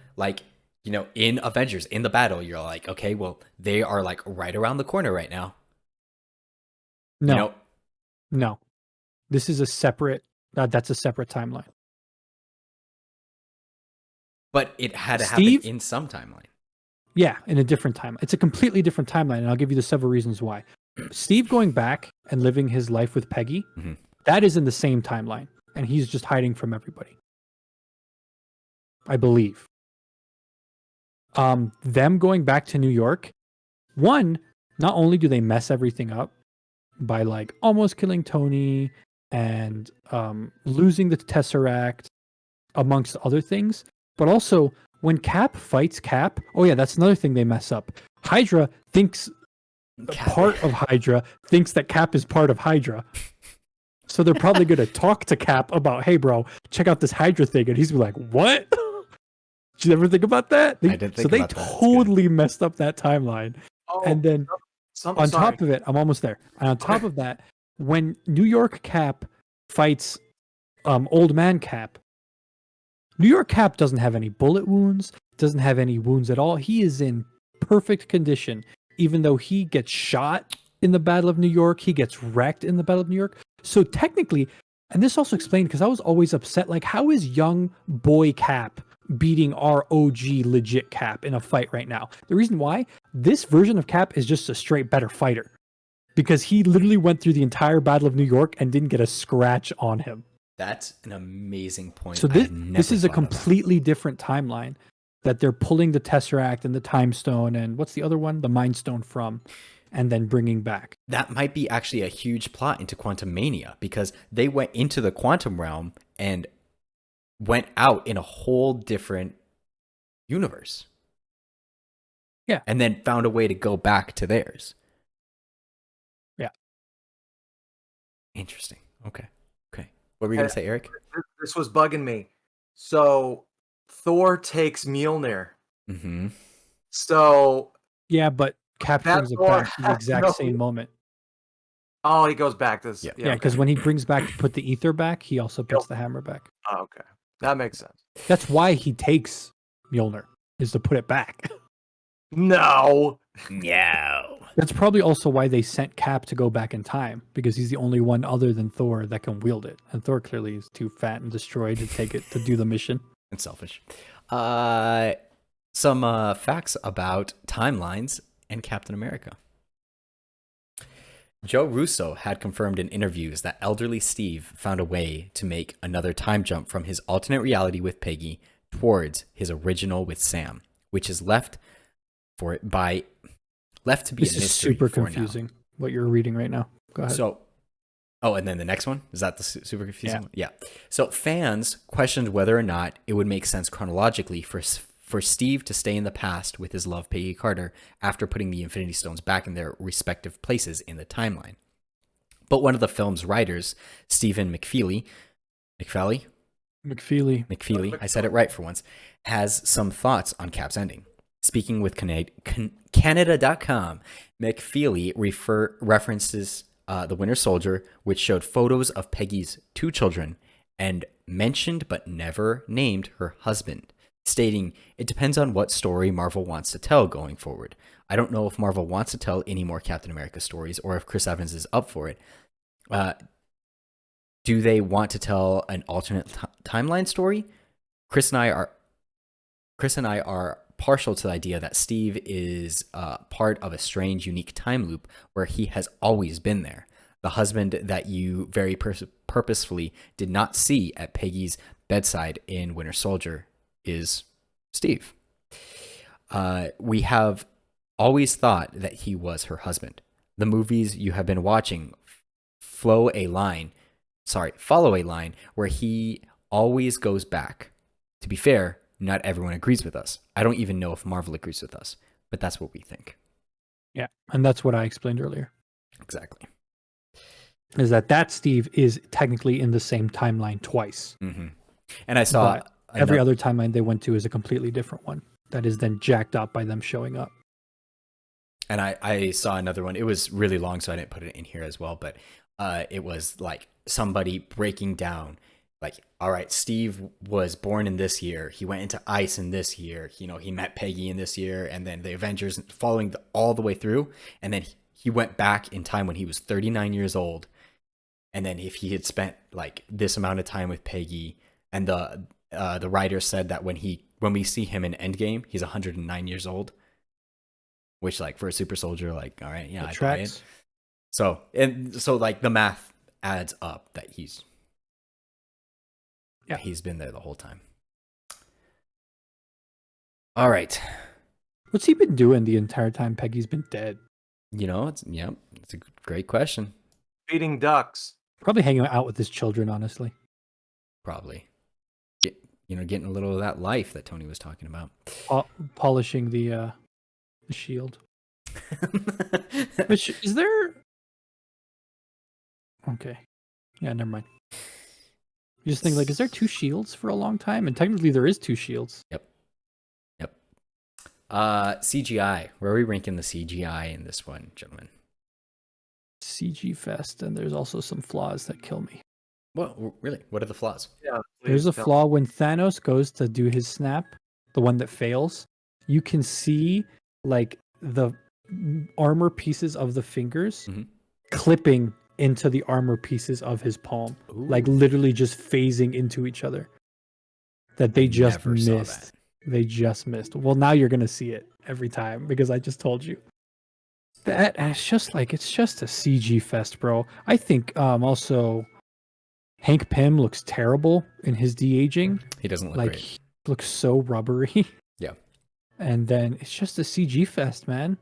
in Avengers, in the battle, you're like, okay, well, they are like right around the corner right now.
No, no. This is a separate. That's a separate timeline.
But it had to
Steve?
happen in some timeline.
Yeah, in a different timeline. It's a completely different timeline, and I'll give you the several reasons why. Steve going back and living his life with Peggy, that is in the same timeline, and he's just hiding from everybody. I believe. Them going back to New York, one, not only do they mess everything up by like almost killing Tony and losing the Tesseract, amongst other things, but also when Cap fights Cap, oh yeah, that's another thing they mess up. Hydra thinks part of Hydra thinks that Cap is part of Hydra. So they're probably going to talk to Cap about, hey, bro, check out this Hydra thing. And he's like, what? Did you ever think about that?
I didn't think
so they
about that.
totally messed up that timeline.
Oh,
and then on top of it, I'm almost there. And on top of that, when New York Cap fights Old Man Cap, New York Cap doesn't have any bullet wounds, doesn't have any wounds at all. He is in perfect condition, even though he gets shot in the Battle of New York. He gets wrecked in the Battle of New York. So technically, and this also explained because I was always upset, like, how is young boy Cap beating our OG legit Cap in a fight right now? The reason why, this version of Cap is just a straight better fighter. Because he literally went through the entire Battle of New York and didn't get a scratch on him.
That's an amazing point.
So this is a completely different timeline that they're pulling the Tesseract and the Time Stone and what's the other one? The Mind Stone from, and then bringing back.
That might be actually a huge plot into Quantum Mania, because they went into the quantum realm and went out in a whole different universe.
Yeah.
And then found a way to go back to theirs.
Yeah.
Interesting. Okay. What were you going to say, Eric?
This was bugging me. So Thor takes Mjolnir.
Mm-hmm.
So
yeah, but Cap brings it back in the exact same moment.
Oh, he goes back to
yeah, because when he brings back to put the ether back, he also puts the hammer back.
Oh, okay, that makes sense.
That's why he takes Mjolnir, is to put it back.
No.
That's probably also why they sent Cap to go back in time, because he's the only one other than Thor that can wield it. And Thor clearly is too fat and destroyed to take it to do the mission.
And selfish. Some facts about timelines and Captain America. Joe Russo had confirmed in interviews that elderly Steve found a way to make another time jump from his alternate reality with Peggy towards his original with Sam, which is left to be
this
a mystery.
Is super
for
confusing.
Now.
What you're reading right now. Go ahead.
So, and then the next one, is that the super confusing one? Yeah. So fans questioned whether or not it would make sense chronologically for Steve to stay in the past with his love Peggy Carter after putting the Infinity Stones back in their respective places in the timeline. But one of the film's writers, Stephen McFeely, I said it right for once, has some thoughts on Cap's ending. Speaking with Canada.com, McFeely references The Winter Soldier, which showed photos of Peggy's 2 children and mentioned but never named her husband, stating, "It depends on what story Marvel wants to tell going forward. I don't know if Marvel wants to tell any more Captain America stories or if Chris Evans is up for it. Do they want to tell an alternate timeline story? Chris and I are partial to the idea that Steve is part of a strange, unique time loop where he has always been there. The husband that you very purposefully did not see at Peggy's bedside in Winter Soldier is Steve. We have always thought that he was her husband. The movies you have been watching follow a line where he always goes back. To be fair, not everyone agrees with us. I don't even know if Marvel agrees with us, but that's what we think."
Yeah, and that's what I explained earlier.
Exactly.
Is that Steve is technically in the same timeline twice.
Mm-hmm. And I saw
every other timeline they went to is a completely different one that is then jacked up by them showing up.
And I saw another one. It was really long, so I didn't put it in here as well, but it was like somebody breaking down like, all right, Steve was born in this year. He went into ice in this year. You know, he met Peggy in this year, and then the Avengers following all the way through. And then he went back in time when he was 39 years old. And then if he had spent like this amount of time with Peggy, and the writer said that when we see him in Endgame, he's 109 years old, which like for a super soldier, like, all right, yeah, I buy it. So like the math adds up that he's been there the whole time. All right.
What's he been doing the entire time Peggy's been dead?
You know, it's a great question.
Feeding ducks.
Probably hanging out with his children, honestly.
Probably. Getting a little of that life that Tony was talking about.
Polishing the shield. Which is there? Okay. Yeah, never mind. You just think like, is there 2 shields for a long time? And technically there is 2 shields.
Yep. CGI. Where are we ranking the CGI in this one, gentlemen?
CG fest, and there's also some flaws that kill me.
Well, really, what are the flaws?
Yeah,
there's a flaw when Thanos goes to do his snap, the one that fails. You can see like the armor pieces of the fingers clipping into the armor pieces of his palm. Ooh. Like literally just phasing into each other. That they just missed. They just missed. Well, now you're gonna see it every time because I just told you. That it's just a CG fest, bro. I think also Hank Pym looks terrible in his de-aging.
He doesn't look
like
great.
He looks so rubbery.
Yeah.
And then it's just a CG fest, man.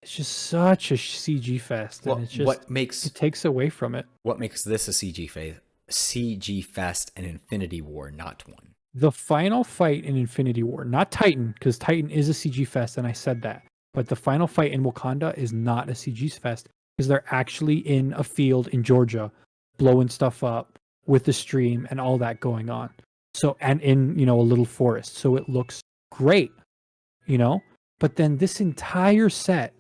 It's just such a CG fest, and it's just it takes away from it.
What makes this a CG fest and Infinity War not one?
The final fight in Infinity War, not Titan, because Titan is a CG fest, and I said that. But the final fight in Wakanda is not a CG fest because they're actually in a field in Georgia, blowing stuff up with the stream and all that going on. So, and in, a little forest. So it looks great, But then this entire set,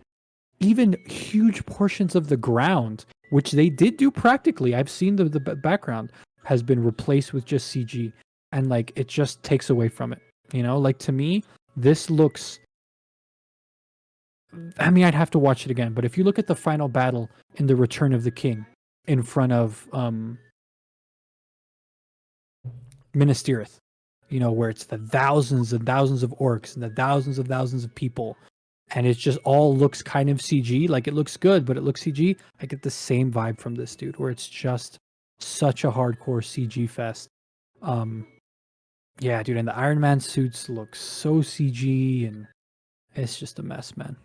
even huge portions of the ground, which they did do practically, I've seen the background, has been replaced with just CG. And like, it just takes away from it. Like to me, this looks... I mean, I'd have to watch it again, but if you look at the final battle in The Return of the King in front of Minas Tirith, where it's the thousands and thousands of orcs and the thousands of people, and it just all looks kind of CG, like it looks good, but it looks CG. I get the same vibe from this dude, where it's just such a hardcore CG fest. Yeah, dude, and the Iron Man suits look so CG, and it's just a mess, man.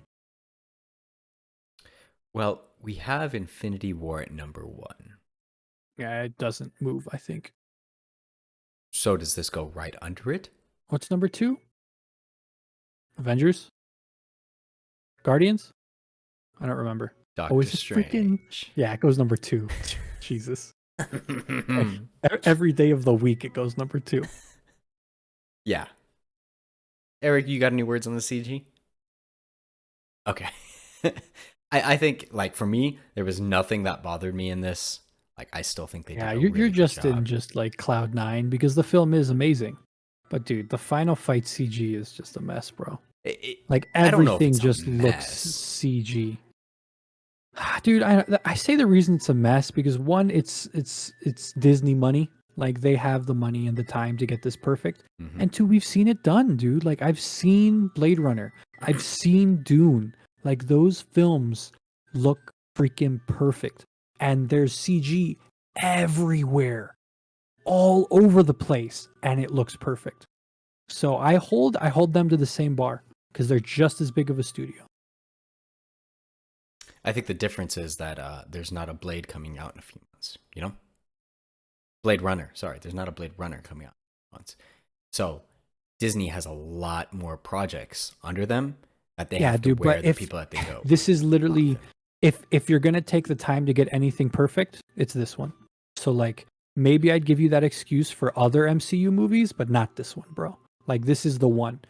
Well, we have Infinity War at number 1.
Yeah, it doesn't move, I think.
So does this go right under it?
What's number 2? Avengers? Guardians? I don't remember.
Doctor Strange.
Yeah, it goes number 2. Jesus. Every day of the week it goes number 2.
Yeah. Eric, you got any words on the CG? Okay. I think, like, for me, there was nothing that bothered me in this. Like, I still think they did a really
you're just
good job.
in just like cloud 9 because the film is amazing. But dude, the final fight CG is just a mess, bro. Like everything just looks CG. Dude, I say the reason it's a mess because one, it's Disney money. Like they have the money and the time to get this perfect. Mm-hmm. And 2, we've seen it done, dude. Like I've seen Blade Runner. I've seen Dune. Like those films look freaking perfect. And there's CG everywhere, all over the place, and it looks perfect. So I hold them to the same bar because they're just as big of a studio.
I think the difference is that there's not a Blade coming out in a few months, Blade Runner, sorry, there's not a Blade Runner coming out in months. So Disney has a lot more projects under them that they have to wear the people that they go.
This is literally... If you're going to take the time to get anything perfect, it's this one. So, like, maybe I'd give you that excuse for other MCU movies, but not this one, bro. Like, this is the one.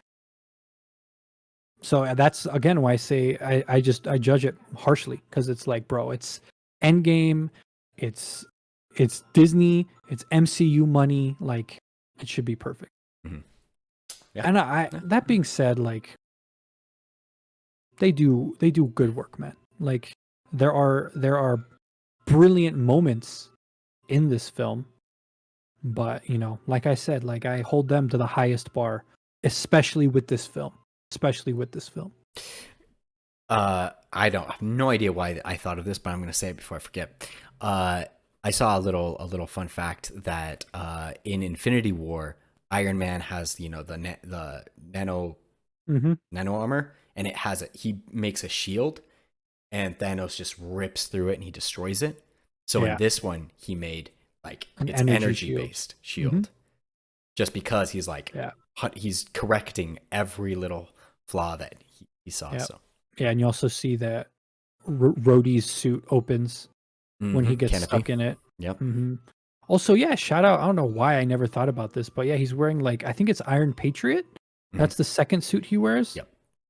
So that's, again, why I say I judge it harshly. Because it's like, bro, it's Endgame. It's it's Disney, it's MCU money, like it should be perfect.
Mhm. Yeah.
And I that being said, like they do good work, man. Like there are brilliant moments in this film, but you know, like I said, like I hold them to the highest bar, especially with this film.
I have no idea why I thought of this, but I'm going to say it before I forget. I saw a little fun fact that in Infinity War, Iron Man has the nano armor, and he makes a shield, and Thanos just rips through it and he destroys it. So in this one, he made like
An
it's energy based shield, just because he's like he's correcting every little flaw that he saw.
Yep.
So.
Yeah, and you also see that Rhodey's suit opens when he gets stuck in it.
Yep.
Also, yeah, shout out. I don't know why I never thought about this, but yeah, he's wearing like I think it's Iron Patriot. That's the second suit he wears.
Yep.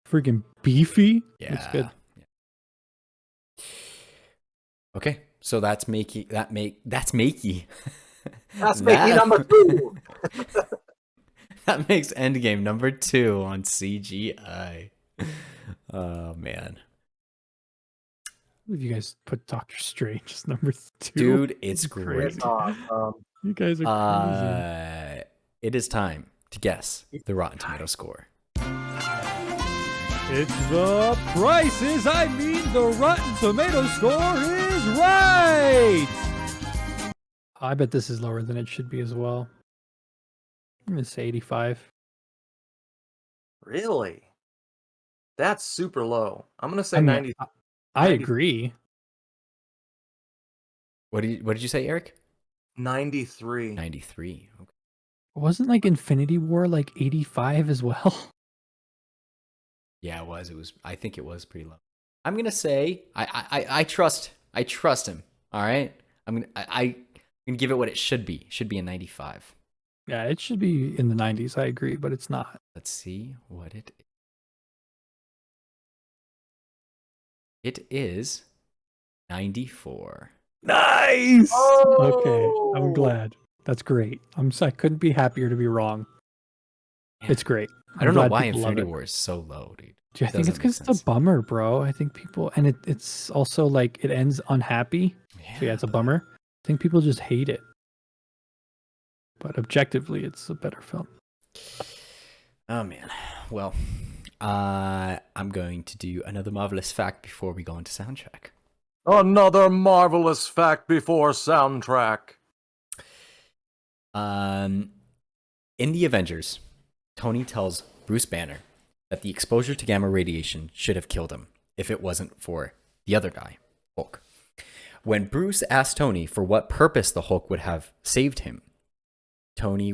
Freaking beefy.
Yeah.
Looks good.
Yeah. Okay, so that's Makey. That's Makey.
That's Makey number 2.
That makes Endgame number 2 on CGI. Oh man,
If you guys put Doctor Strange as number 2,
dude, it's great.
You guys are crazy.
It is time to guess the Rotten Tomato score.
It's the prices. I mean, the Rotten Tomato score is right. I bet this is lower than it should be as well. I'm gonna say 85.
Really? That's super low. I'm gonna say
I mean,
90.
I agree.
What did you say, Eric?
93.
93. Okay.
Wasn't like Infinity War like 85 as well?
Yeah, it was. I think it was pretty low. I'm gonna say I trust him. All right. I'm gonna give it what it should be. It should be a 95.
Yeah, it should be in the 90s. I agree, but it's not.
Let's see what it is. It is 94.
Nice.
Oh!
Okay, I'm glad. That's great. I couldn't be happier to be wrong.
Yeah.
It's great.
I don't know why Infinity War is so low, dude.
I think it's because it's a bummer, bro. I think people, and it's also like it ends unhappy.
Yeah.
So yeah, it's a bummer. I think people just hate it. But objectively, it's a better film.
Oh man. Well, I'm going to do another marvelous fact before we go into soundtrack.
Another marvelous fact before soundtrack.
In the Avengers, Tony tells Bruce Banner that the exposure to gamma radiation should have killed him if it wasn't for the other guy, Hulk. When Bruce asked Tony for what purpose the Hulk would have saved him, Tony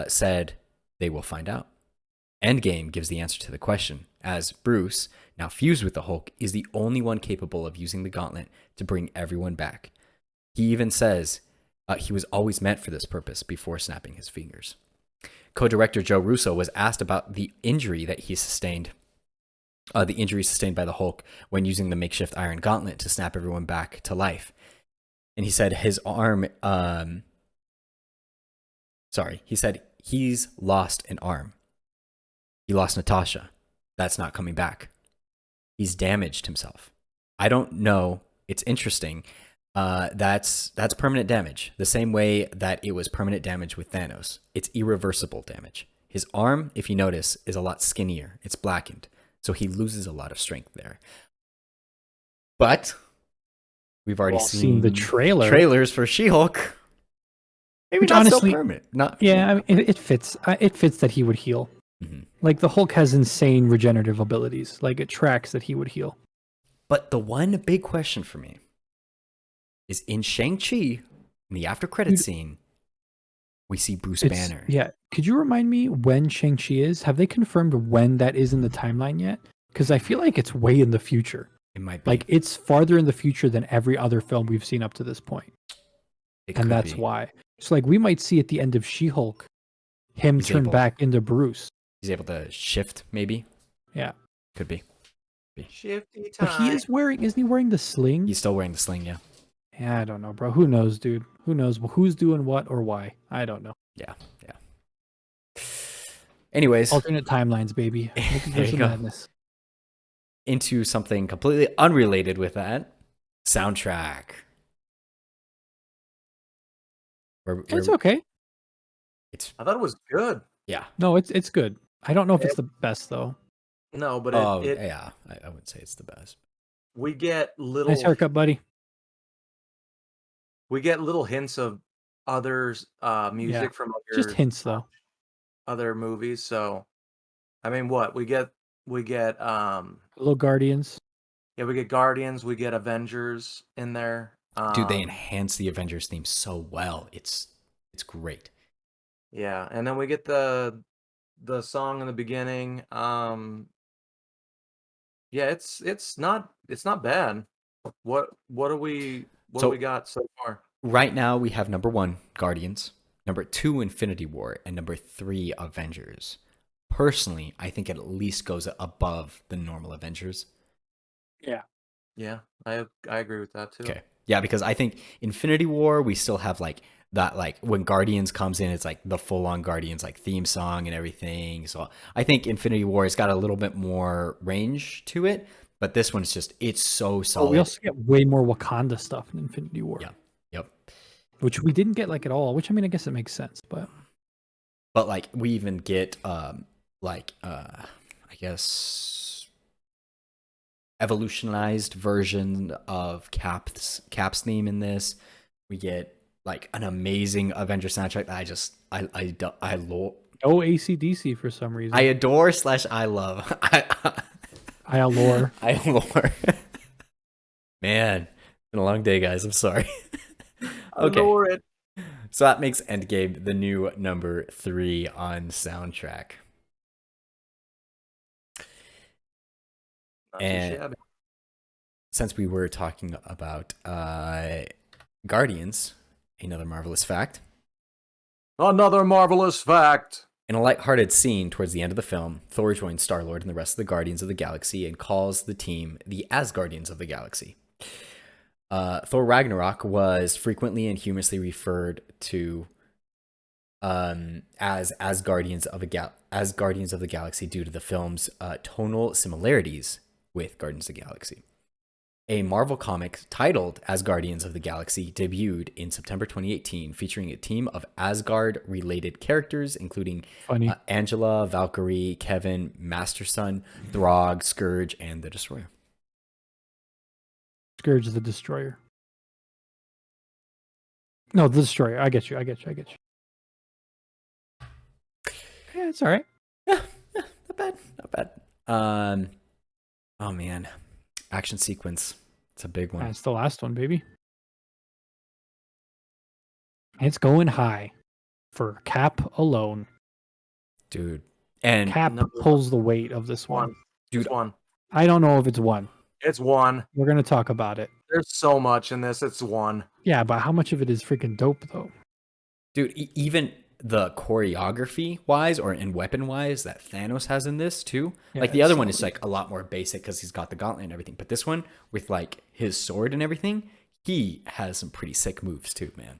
said, "They will find out." Endgame gives the answer to the question, as Bruce, now fused with the Hulk, is the only one capable of using the gauntlet to bring everyone back. He even says he was always meant for this purpose before snapping his fingers. Co-director Joe Russo was asked about the injury that he sustained, the injury sustained by the Hulk when using the makeshift Iron Gauntlet to snap everyone back to life. And he said his arm, he said he's lost an arm. He lost Natasha. That's not coming back. He's damaged himself. I don't know. It's interesting. That's permanent damage. The same way that it was permanent damage with Thanos. It's irreversible damage. His arm, if you notice, is a lot skinnier. It's blackened. So he loses a lot of strength there. But we've already seen
the
trailers for She-Hulk. Maybe
Which
not
honestly,
so permanent.
Yeah, I mean, it fits. It fits that he would heal.
Mm-hmm.
Like the Hulk has insane regenerative abilities. Like it tracks that he would heal.
But the one big question for me is in Shang-Chi, in the after credit scene, we see Bruce Banner.
Yeah. Could you remind me when Shang-Chi is? Have they confirmed when that is in the timeline yet? Because I feel like it's way in the future.
It might be.
Like it's farther in the future than every other film we've seen up to this point. And that's why. So like we might see at the end of She-Hulk him turn back into Bruce.
He's able to shift, maybe.
Yeah.
Could be.
Shifty time.
But isn't he wearing the sling?
He's still wearing the sling, yeah.
Yeah, I don't know, bro. Who knows, dude? Who knows who's doing what or why? I don't know.
Yeah. Anyways,
Alternate timelines, baby.
there
Multiverse
you
of
go.
madness.
Into something completely unrelated with that soundtrack.
It's okay.
I thought it was good.
Yeah.
No, it's good. I don't know if it's the best though.
No, but
Yeah. I wouldn't say it's the best.
we get
Nice
little
haircut, buddy.
hints of others music
Yeah.
from
Just hints though.
other movies. So I mean, what we get
Little Guardians.
yeah, we get Guardians, we get Avengers in there.
Dude, they enhance the Avengers theme so well. It's great.
Yeah, and then we get the song in the beginning. Yeah, it's not bad. What do we got so far?
Right now we have number 1, Guardians, number 2, Infinity War, and number 3, Avengers. Personally, I think it at least goes above the normal Avengers.
Yeah.
Yeah, I agree with that too.
Okay. Yeah, because I think Infinity War, we still have like that, like when Guardians comes in, it's like the full on Guardians like theme song and everything. So I think Infinity War has got a little bit more range to it, but this one's just, it's so solid.
We also get way more Wakanda stuff in Infinity War.
Yeah. Yep.
Which we didn't get like at all, which I mean I guess it makes sense, but
like we even get I guess evolutionized version of Cap's theme in this. We get like an amazing Avenger soundtrack that I love.
no AC/DC for some reason.
I adore / I love.
I allure.
I allure. Man, it's been a long day, guys. I'm sorry. Okay.
Adore it.
So that makes Endgame the new number 3 on soundtrack.
Not too
And
shabby.
since we were talking about Guardians, another marvelous fact.
Another marvelous fact.
In a lighthearted scene towards the end of the film, Thor joins Star-Lord and the rest of the Guardians of the Galaxy and calls the team the Asgardians of the Galaxy. Thor Ragnarok was frequently and humorously referred to as Guardians of the Galaxy due to the film's tonal similarities with Guardians of the Galaxy. A Marvel comic titled As Guardians of the Galaxy debuted in September 2018, featuring a team of Asgard-related characters, including Angela, Valkyrie, Kevin, Master Son, Throg, Scourge, and the Destroyer.
Scourge the Destroyer. No, the Destroyer. I get you. Yeah, it's all right.
Yeah, not bad. Oh man, action sequence. It's a big one.
That's the last one, baby. It's going high for Cap alone.
Dude. And
Cap pulls the weight of this one.
Dude,
It's one.
I don't know if it's one.
It's one.
We're going to talk about it.
There's so much in this. It's one.
Yeah, but how much of it is freaking dope, though?
Dude, even the choreography wise and weapon wise that Thanos has in this too.
Yeah,
like the other
it's
one is
solid.
like a lot more basic because he's got the gauntlet and everything. But this one with like his sword and everything, he has some pretty sick moves too, man.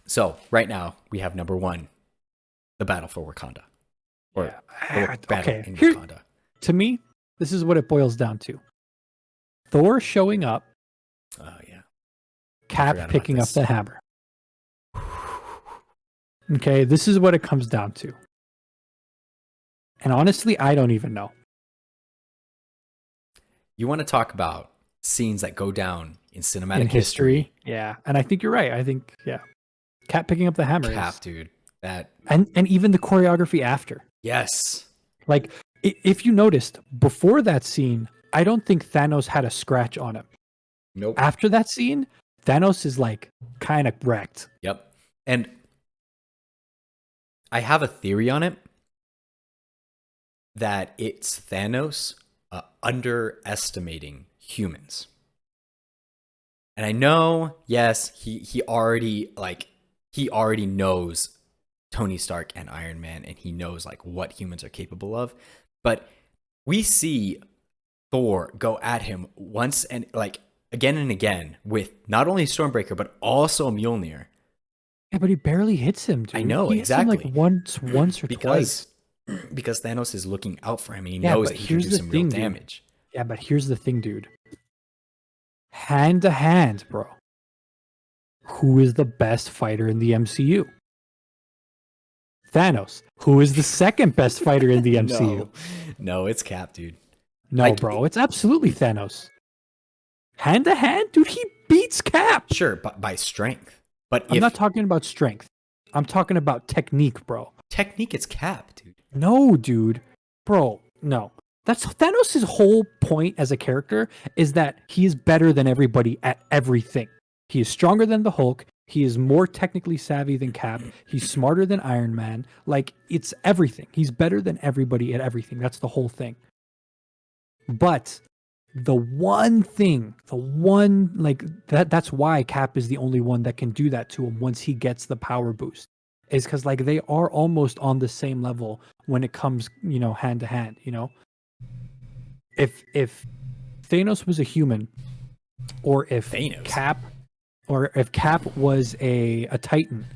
So right now we have number 1, the battle for Wakanda. Or the battle in Wakanda.
To me, this is what it boils down to. Thor showing up.
Oh yeah.
Cap picking up the hammer. Okay, this is what it comes down to. And honestly, I don't even know.
You want to talk about scenes that go down in cinematic
In history. Yeah, and I think you're right. I think, yeah. Cap picking up the hammer.
Cap, dude. That
and even the choreography after.
Yes.
Like, if you noticed, before that scene, I don't think Thanos had a scratch on him.
Nope.
After that scene, Thanos is like kind of wrecked.
Yep. And I have a theory on it that it's Thanos underestimating humans. And I know, yes, he already knows Tony Stark and Iron Man, and he knows like what humans are capable of. But we see Thor go at him once, and like again and again with not only Stormbreaker but also Mjolnir.
Yeah, but he barely hits him, dude.
I know,
he hits him
exactly.
like once or twice.
Because Thanos is looking out for him and he
Yeah,
knows
but
that he can
here's
do
the
some real
thing, dude.
damage.
Yeah, but here's the thing, dude. Hand to hand, bro. Who is the best fighter in the MCU? Thanos. Who is the second best fighter in the MCU?
No, it's Cap, dude.
No,
Like,
bro, it's absolutely Thanos. Hand to hand, dude, he beats Cap.
Sure, but by strength. But
I'm not talking about strength. I'm talking about technique, bro.
Technique, it's Cap, dude.
No, dude. Bro, no. That's Thanos' whole point as a character is that he is better than everybody at everything. He is stronger than the Hulk. He is more technically savvy than Cap. He's smarter than Iron Man. Like, it's everything. He's better than everybody at everything. That's the whole thing. But the one thing, that's why Cap is the only one that can do that to him once he gets the power boost. Is because, like, they are almost on the same level when it comes, hand to hand, If Thanos was a human, or if Cap was a Titan,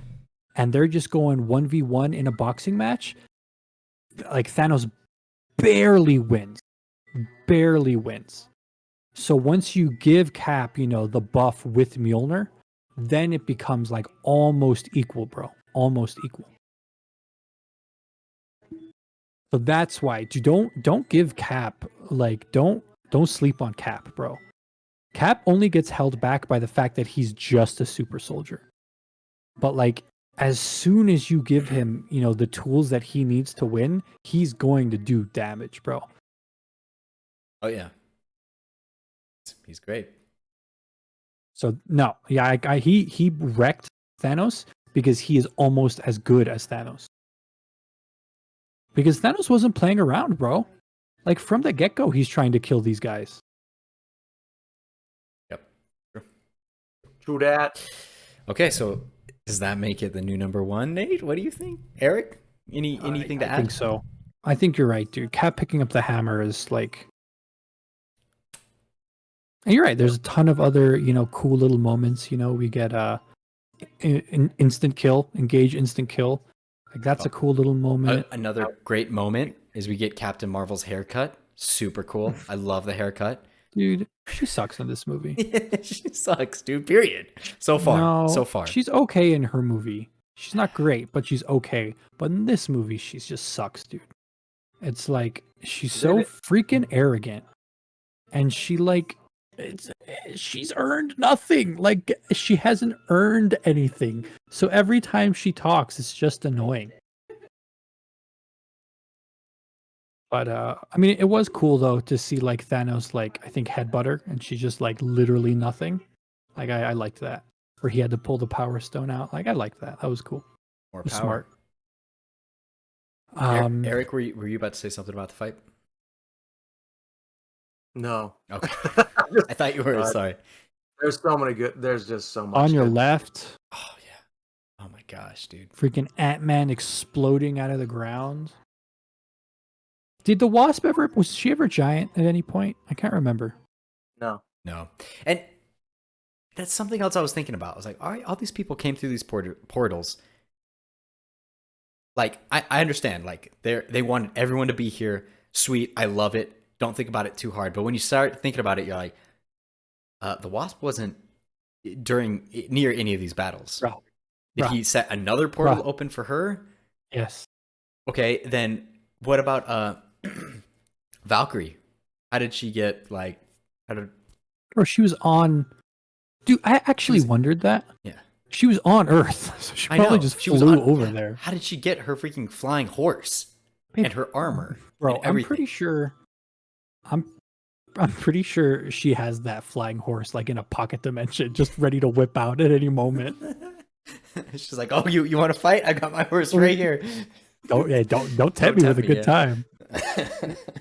and they're just going 1v1 in a boxing match, like, Thanos barely wins. So once you give Cap, the buff with Mjolnir, then it becomes like almost equal, bro. Almost equal. So that's why don't give Cap, like, don't sleep on Cap, bro. Cap only gets held back by the fact that he's just a super soldier. But, like, as soon as you give him, the tools that he needs to win, he's going to do damage, bro.
Oh yeah, he's great.
So no, yeah, he wrecked Thanos because he is almost as good as Thanos. Because Thanos wasn't playing around, bro. Like, from the get-go, he's trying to kill these guys.
Yep.
True that.
Okay, so does that make it the new number one, Nate? What do you think, Eric? Anything to add?
I think so. I think you're right, dude. Cap picking up the hammer is like. And you're right. There's a ton of other, cool little moments. We get an instant kill, engage instant kill. Like, that's a cool little moment.
Another great moment is we get Captain Marvel's haircut. Super cool. I love the haircut.
Dude, she sucks in this movie.
She sucks, dude. Period. So far.
She's okay in her movie. She's not great, but she's okay. But in this movie, she just sucks, dude. It's like, she's so freaking arrogant. And she, like, she's earned nothing. Like, she hasn't earned anything. So every time she talks, it's just annoying. But I mean, it was cool though to see, like, Thanos, like, I think headbutt her, and she's just like literally nothing. Like, I liked that. Where he had to pull the power stone out. Like, I liked that. That was cool.
More
was
power.
Smart.
Eric, were you about to say something about the fight?
No.
Okay. I thought you were. Sorry.
There's so many good. There's just so much.
On your
good.
left.
Oh yeah. Oh my gosh, dude.
Freaking Ant-Man exploding out of the ground. Did the Wasp was she ever giant at any point? I can't remember.
No.
And that's something else I was thinking about. I was like, all right, all these people came through these portals. Like, I understand. Like, they wanted everyone to be here. Sweet. I love it. Don't think about it too hard. But when you start thinking about it, you're like, the Wasp wasn't near any of these battles.
Bro.
Did he set another portal open for her?
Yes.
Okay, then what about Valkyrie? How did she get, like,
Bro, she was on. Dude, I actually wondered that.
Yeah.
She was on Earth, so she probably just flew over there.
How did she get her freaking flying horse and her armor?
Bro,
and
I'm pretty sure. I'm pretty sure she has that flying horse, like, in a pocket dimension, just ready to whip out at any moment.
She's like, "Oh, you want to fight? I got my horse right here."
Don't tempt me with a good time.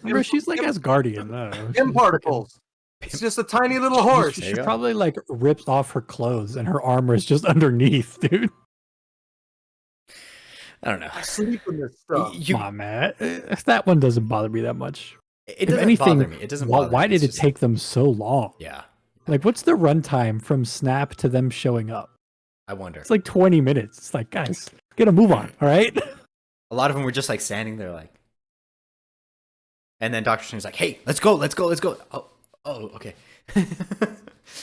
Bro, she's like Asgardian.
Pim particles. It's just a tiny little horse.
She probably, like, rips off her clothes and her armor is just underneath, dude.
I don't know.
I sleep in this stuff.
Come on, man. That one doesn't bother me that much.
It doesn't bother me. It doesn't bother me.
Why did it take them so long?
Yeah.
Like, what's the runtime from Snap to them showing up?
I wonder.
It's like 20 minutes. It's like, guys, get a move on, all right?
A lot of them were just like standing there, like, and then Doctor Strange's like, "Hey, let's go. Oh, okay."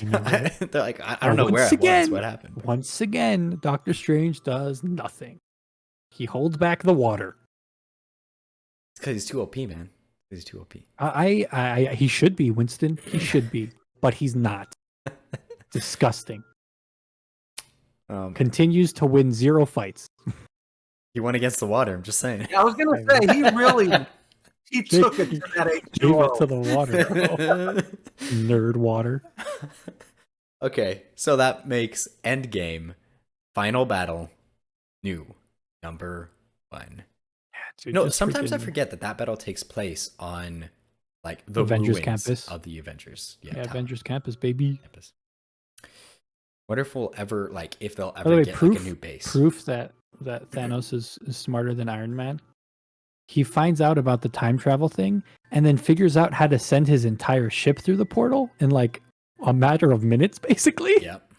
They're like, I don't know where I was. What happened?
Once again, Doctor Strange does nothing. He holds back the water.
It's because he's too OP, man. He's too OP.
He should be, Winston. He should be, but he's not. Disgusting. Continues to win 0 fights.
He won against the water. I'm just saying.
Yeah, I was gonna say he took it to that
Gave it to the water. Nerd water.
Okay, so that makes Endgame, Final Battle, new number 1.
Yeah, dude,
no, sometimes I forget that battle takes place on like the
Avengers
ruins
campus
of the Avengers.
Yeah, Avengers campus, baby.
Campus. Wonder if we'll ever if they'll
By the
ever
way,
get
proof,
like a new base.
Proof that Thanos is smarter than Iron Man. He finds out about the time travel thing and then figures out how to send his entire ship through the portal in like a matter of minutes, basically.
Yep.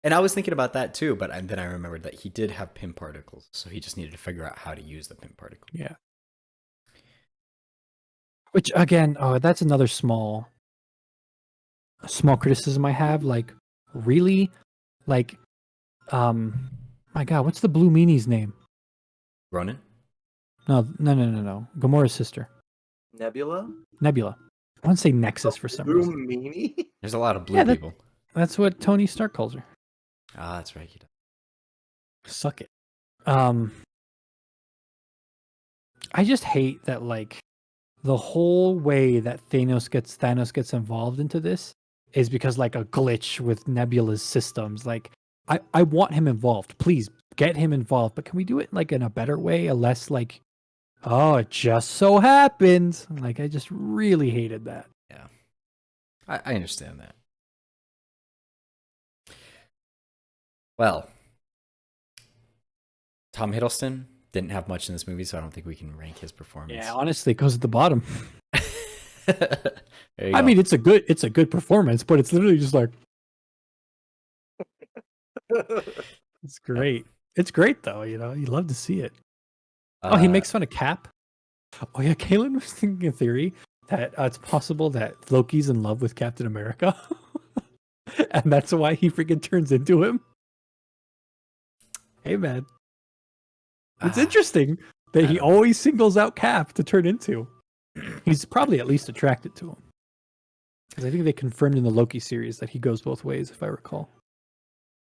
And I was thinking about that too, but then I remembered that he did have Pym particles, so he just needed to figure out how to use the Pym particle.
Yeah. Which again, that's another small criticism I have. Like, really, like, my God, what's the Blue Meanie's name?
Ronan?
No. Gamora's sister.
Nebula.
I want to say Nexus for some reason.
Blue Meanie?
There's a lot of blue people.
That's what Tony Stark calls her.
Ah, that's right. He does.
Suck it. I just hate that, like, the whole way that Thanos gets involved into this is because, like, a glitch with Nebula's systems. Like, I want him involved. Please get him involved. But can we do it like in a better way? A less like, oh, it just so happens. Like, I just really hated that.
Yeah. I understand that. Well, Tom Hiddleston didn't have much in this movie, so I don't think we can rank his performance.
Yeah, honestly, it goes at the bottom.
I
mean, it's a good performance, but it's literally just like, it's great. It's great though, you love to see it. He makes fun of Cap. Oh yeah, Kaylin was thinking a theory that it's possible that Loki's in love with Captain America, and that's why he freaking turns into him. Hey man, it's interesting that he always singles out Cap to turn into. He's probably at least attracted to him, because I think they confirmed in the Loki series that he goes both ways, if I recall.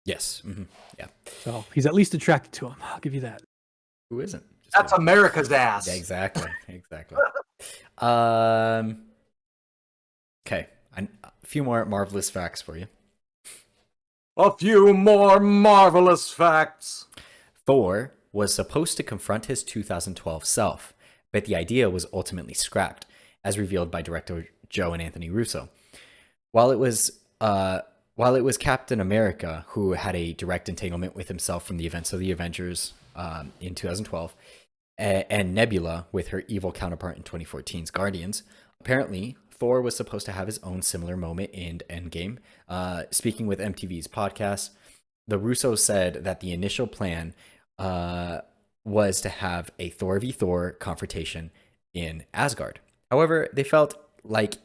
Yes. Mm-hmm. Yeah.
So he's at least attracted to him. I'll give you that.
Who isn't?
That's America's ass.
Yeah, exactly. Okay. A few more marvelous facts for you.
A few more marvelous facts.
Thor was supposed to confront his 2012 self, but the idea was ultimately scrapped, as revealed by director Joe and Anthony Russo. While it was Captain America who had a direct entanglement with himself from the events of the Avengers in 2012, and Nebula with her evil counterpart in 2014's Guardians, apparently Thor was supposed to have his own similar moment in Endgame. Speaking with MTV's podcast, the Russos said that the initial plan was to have a Thor v Thor confrontation in Asgard. However, they felt like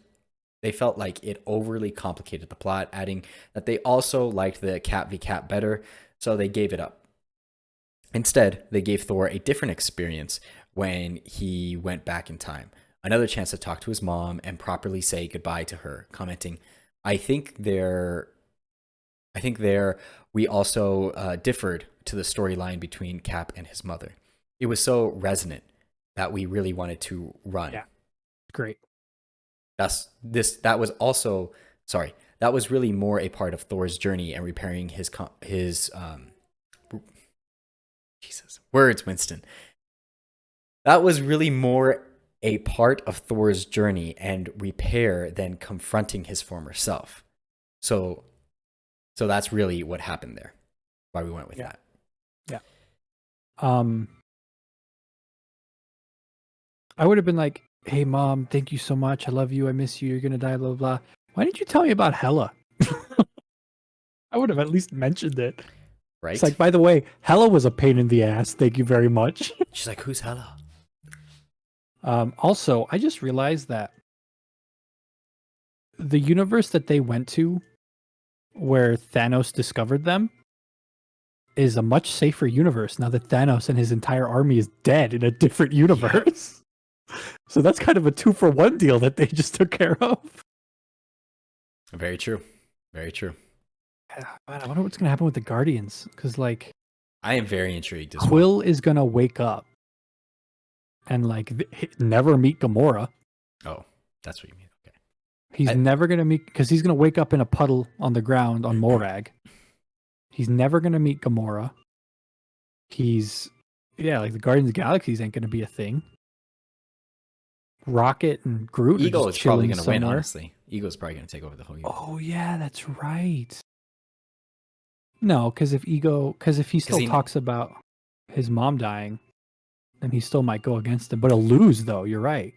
it overly complicated the plot, adding that they also liked the Cap v Cap better, so they gave it up. Instead, they gave Thor a different experience when he went back in time, another chance to talk to his mom and properly say goodbye to her, commenting, I think there we also differed to the storyline between Cap and his mother. It was so resonant that we really wanted to run.
Yeah, great.
That was really more a part of Thor's journey and repairing his Jesus, words, Winston. That was really more a part of Thor's journey and repair than confronting his former self. So that's really what happened there. Why we went with that.
Yeah. I would have been like, hey mom, thank you so much. I love you. I miss you. You're going to die, blah, blah, blah. Why didn't you tell me about Hela? I would have at least mentioned it.
Right?
It's like, by the way, Hela was a pain in the ass. Thank you very much.
She's like, who's Hela?
Also, I just realized that the universe that they went to, where Thanos discovered them, is a much safer universe now that Thanos and his entire army is dead in a different universe. So that's kind of a 2-for-1 deal that they just took care of.
Very true. Very true.
Man, I wonder what's going to happen with the Guardians. Because, like,
I am very intrigued as well.
Quill is going to wake up and, like, never meet Gamora.
Oh, that's what you mean. Okay.
He's never going to meet, because he's going to wake up in a puddle on the ground on Morag. He's never going to meet Gamora. Like the Guardians of the Galaxies ain't going to be a thing. Rocket and Groot
Ego
are
is
just
probably
chilling
going to win,
somewhere.
honestly. Ego's probably going to take over the whole universe.
Oh, yeah, that's right. No, because if he still talks about his mom dying, then he still might go against him. But he'll lose, though. You're right.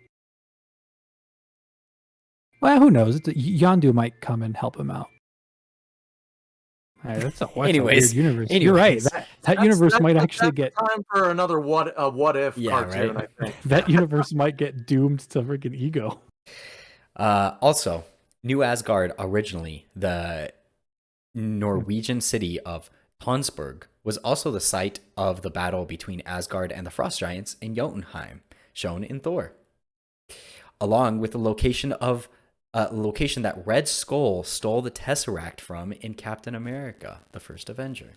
Well, who knows? Yondu might come and help him out. All right, that's a weird universe. You're right. That universe might actually get
time for another what if cartoon.
Right?
I think
that universe might get doomed to freaking Ego.
Also, New Asgard originally, the Norwegian city of Tonsberg, was also the site of the battle between Asgard and the Frost Giants in Jotunheim, shown in Thor, along with the location that Red Skull stole the Tesseract from in Captain America, the first Avenger.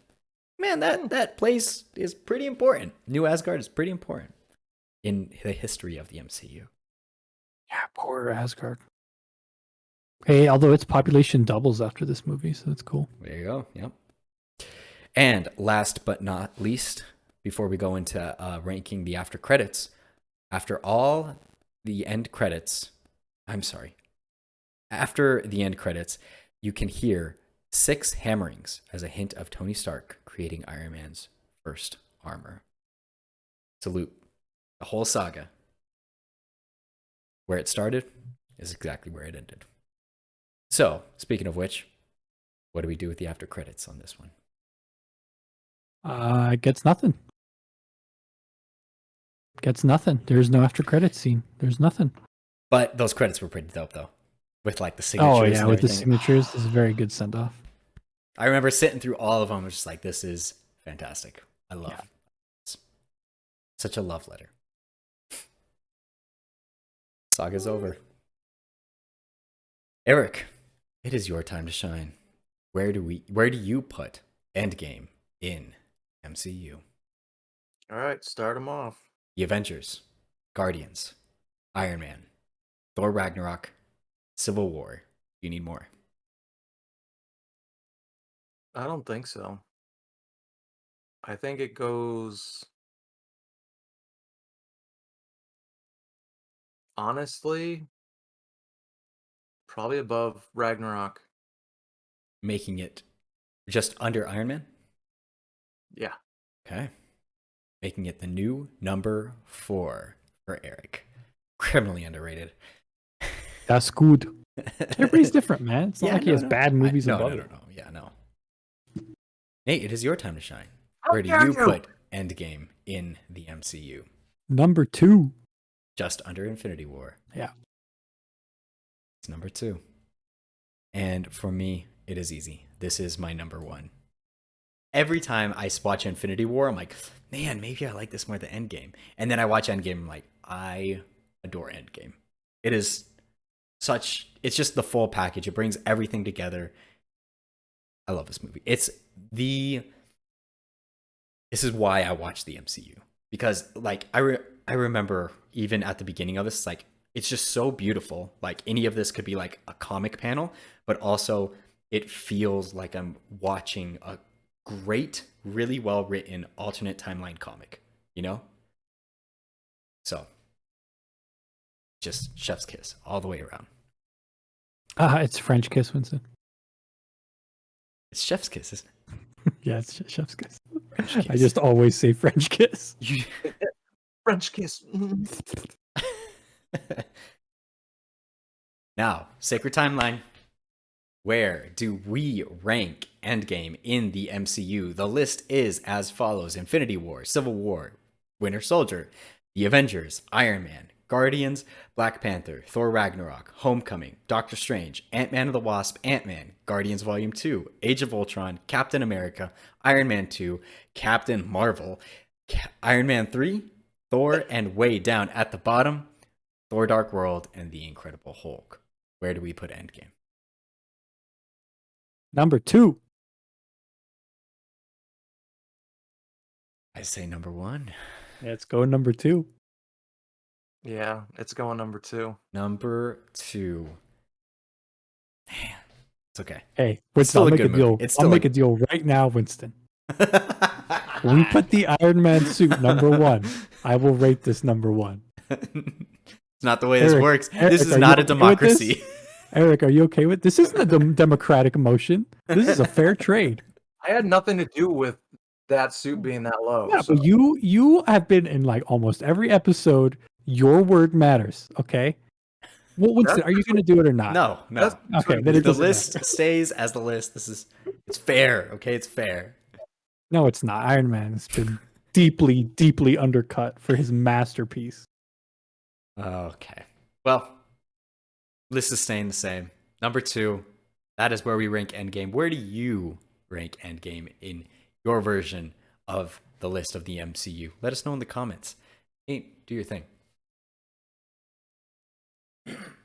Man, that place is pretty important. New Asgard is pretty important in the history of the MCU.
Yeah, poor Asgard. Hey, although its population doubles after this movie, so that's cool.
There you go. Yep. And last but not least, before we go into ranking the after credits, after the end credits, you can hear 6 hammerings as a hint of Tony Stark creating Iron Man's first armor. Salute. The whole saga. Where it started is exactly where it ended. So, speaking of which, what do we do with the after credits on this one?
It gets nothing. There's no after credits scene. There's nothing.
But those credits were pretty dope, though. With like the signatures.
Oh, yeah,
and
with the
everything.
signatures. This is a very good send off.
I remember sitting through all of them. I was just like, this is fantastic. I love it. Such a love letter. Saga's over. Eric, it is your time to shine. Where do you put Endgame in MCU?
All right, start them off.
The Avengers, Guardians, Iron Man, Thor Ragnarok, Civil War. You need more?
I don't think so. I think it goes. Honestly, probably above Ragnarok.
Making it just under Iron Man?
Yeah.
Okay. Making it the new number 4 for Eric. Criminally underrated.
That's good. Everybody's different, man. It's not like he has bad movies
No.
above it.
Yeah, no. Nate, it is your time to shine. Where do you put Endgame in the MCU?
Number 2.
Just under Infinity War.
Yeah.
It's number 2. And for me, it is easy. This is my number 1. Every time I watch Infinity War, I'm like, man, maybe I like this more than Endgame. And then I watch Endgame, I'm like, I adore Endgame. It's just the full package. It brings everything together. I love this movie. This is why I watch the MCU. Because, like, I remember even at the beginning of this, like, it's just so beautiful. Like, any of this could be like a comic panel, but also it feels like I'm watching a great, really well written alternate timeline comic, you know? So, just chef's kiss all the way around.
It's French kiss, Winston.
It's chef's kiss, isn't
Yeah, it's chef's kiss.
French kiss.
I just always say French kiss.
French kiss.
Now, sacred timeline. where do we rank Endgame in the MCU? The list is as follows: Infinity War, Civil War, Winter Soldier, The Avengers, Iron Man, Guardians, Black Panther, Thor Ragnarok, Homecoming, Doctor Strange, Ant-Man and the Wasp, Ant-Man, Guardians Volume 2, Age of Ultron, Captain America, Iron Man 2, Captain Marvel, Iron Man 3, Thor, and way down at the bottom, Thor Dark World and The Incredible Hulk. Where do we put Endgame?
Number 2.
I say number 1.
Let's go number 2.
Yeah, it's going number 2.
Number 2. Man, it's okay.
Hey,
It's
Winston,
still
I'll
a
make a
good movie.
deal.
It's
I'll
still
make a deal right now, Winston. We put the Iron Man suit number 1. I will rate this number 1.
It's not the way this
Eric,
works.
Eric,
This is
are
not
you
a
okay with
democracy.
this? Eric, are you okay with this? Isn't a democratic motion. This is a fair trade.
I had nothing to do with that suit being that low.
Yeah,
so-
but you have been in like almost every episode. Your word matters. Okay. Well, Winston, are you going to do it or not?
No.
That's-
Okay, then it
The
doesn't
list
matter.
stays as the list. It's fair. Okay, it's fair.
No, it's not. Iron Man has been deeply, deeply undercut for his masterpiece.
Okay. Well, list is staying the same. Number 2, that is where we rank Endgame. Where do you rank Endgame in your version of the list of the MCU? Let us know in the comments. Hey, do your thing.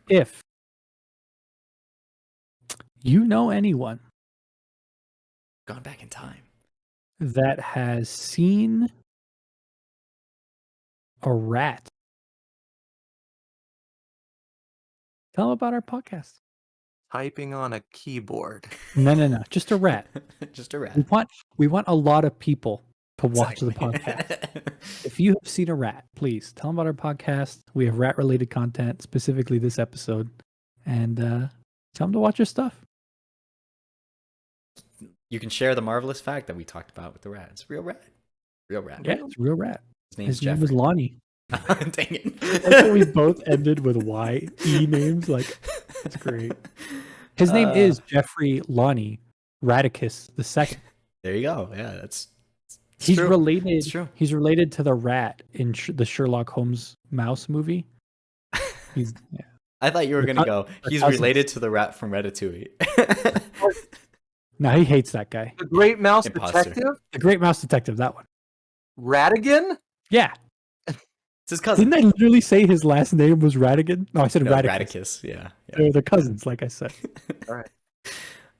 If you know anyone
Gone back in time.
that has seen a rat, tell them about our podcast.
Typing on a keyboard.
No. Just a rat.
Just a rat.
We want a lot of people to watch the
Exactly.
podcast. If you have seen a rat, please tell them about our podcast. We have rat-related content, specifically this episode, and tell them to watch our stuff.
You can share the marvelous fact that we talked about with the rat. It's a real rat. Real rat.
Yeah, it's a real rat.
His name's
His name was
Jeffrey.
Lonnie.
Dang it.
Like how we both ended with Y-E names. Like, that's great. His name is Jeffrey Lonnie Radicus II.
There you go. Yeah, it's
He's
true.
related.
It's true.
He's related to the rat in the Sherlock Holmes mouse movie. He's yeah.
I thought you were
They're
going to go,
they're
he's
cousins.
related to the rat from Ratatouille.
No, he hates that guy.
The Great Mouse
Imposter.
Detective?
The Great Mouse Detective. That one.
Radigan?
Yeah.
It's his cousin.
Didn't I literally say his last name was Radigan? No, I said
No,
Radicus.
Radicus. Yeah.
They're cousins, like I said.
All right.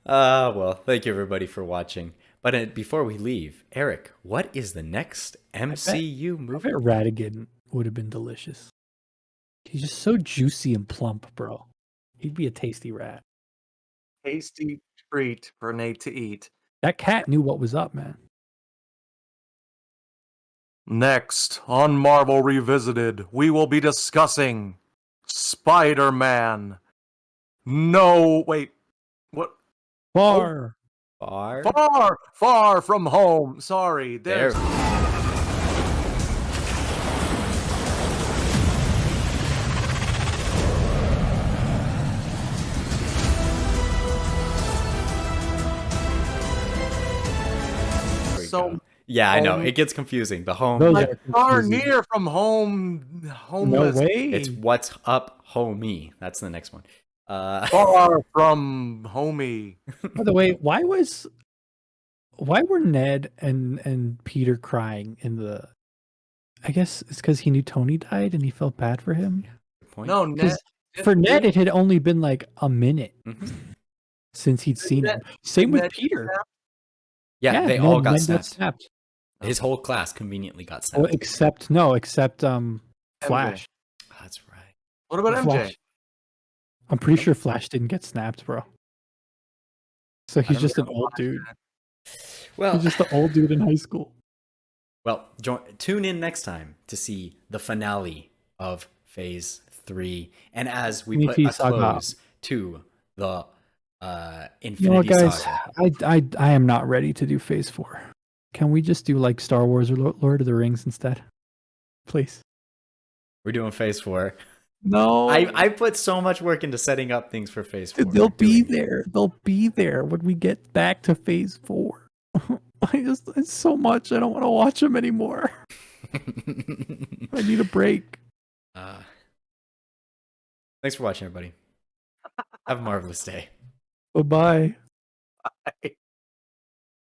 Well, thank you everybody for watching. But before we leave, Eric, what is the next MCU
I
movie?
bet Radigan would have been delicious. He's just so juicy and plump, bro. He'd be a tasty rat.
Tasty treat for Nate to eat.
That cat knew what was up, man.
Next on Marvel Revisited, we will be discussing Spider-Man. No, wait. What?
Far.
Far from home. Sorry.
There.
There's
There we
so
go. Yeah, I know.
home-
It gets confusing. The home.
Those
like
are
far
confusing.
near from home.
No
Homeless.
way.
It's What's Up, Homie. That's the next one.
Far from homie.
By the way, why were Ned and Peter crying in the? I guess it's because he knew Tony died and he felt bad for him.
Good point.
No, Ned.
For Ned, it had only been like a minute
Mhm.
since he'd seen
Ned-
him. Same with
Ned-
Peter.
Yeah, they all got
Ned
snapped.
snapped.
His whole class conveniently got
Oh,
snapped.
except Flash.
That's right.
What about MJ?
Flash. I'm pretty sure Flash didn't get snapped, bro. So he's
don't
just an
know
old
Flash
dude.
Well,
He's just an old dude in high school.
well, tune in next time to see the finale of Phase 3. And as we put
Infinity
a
Saga.
close to the
You know
Infinity
what, guys?
Saga.
I am not ready to do Phase 4. Can we just do like Star Wars or Lord of the Rings instead? Please.
We're doing Phase 4.
No,
I put so much work into setting up things for Phase 4.
they'll be
Doing it.
there. They'll be there when we get back to Phase 4. It's so much. I don't want to watch them anymore. I need a break.
Thanks for watching, everybody. Have a marvelous day.
Bye-bye.
Bye.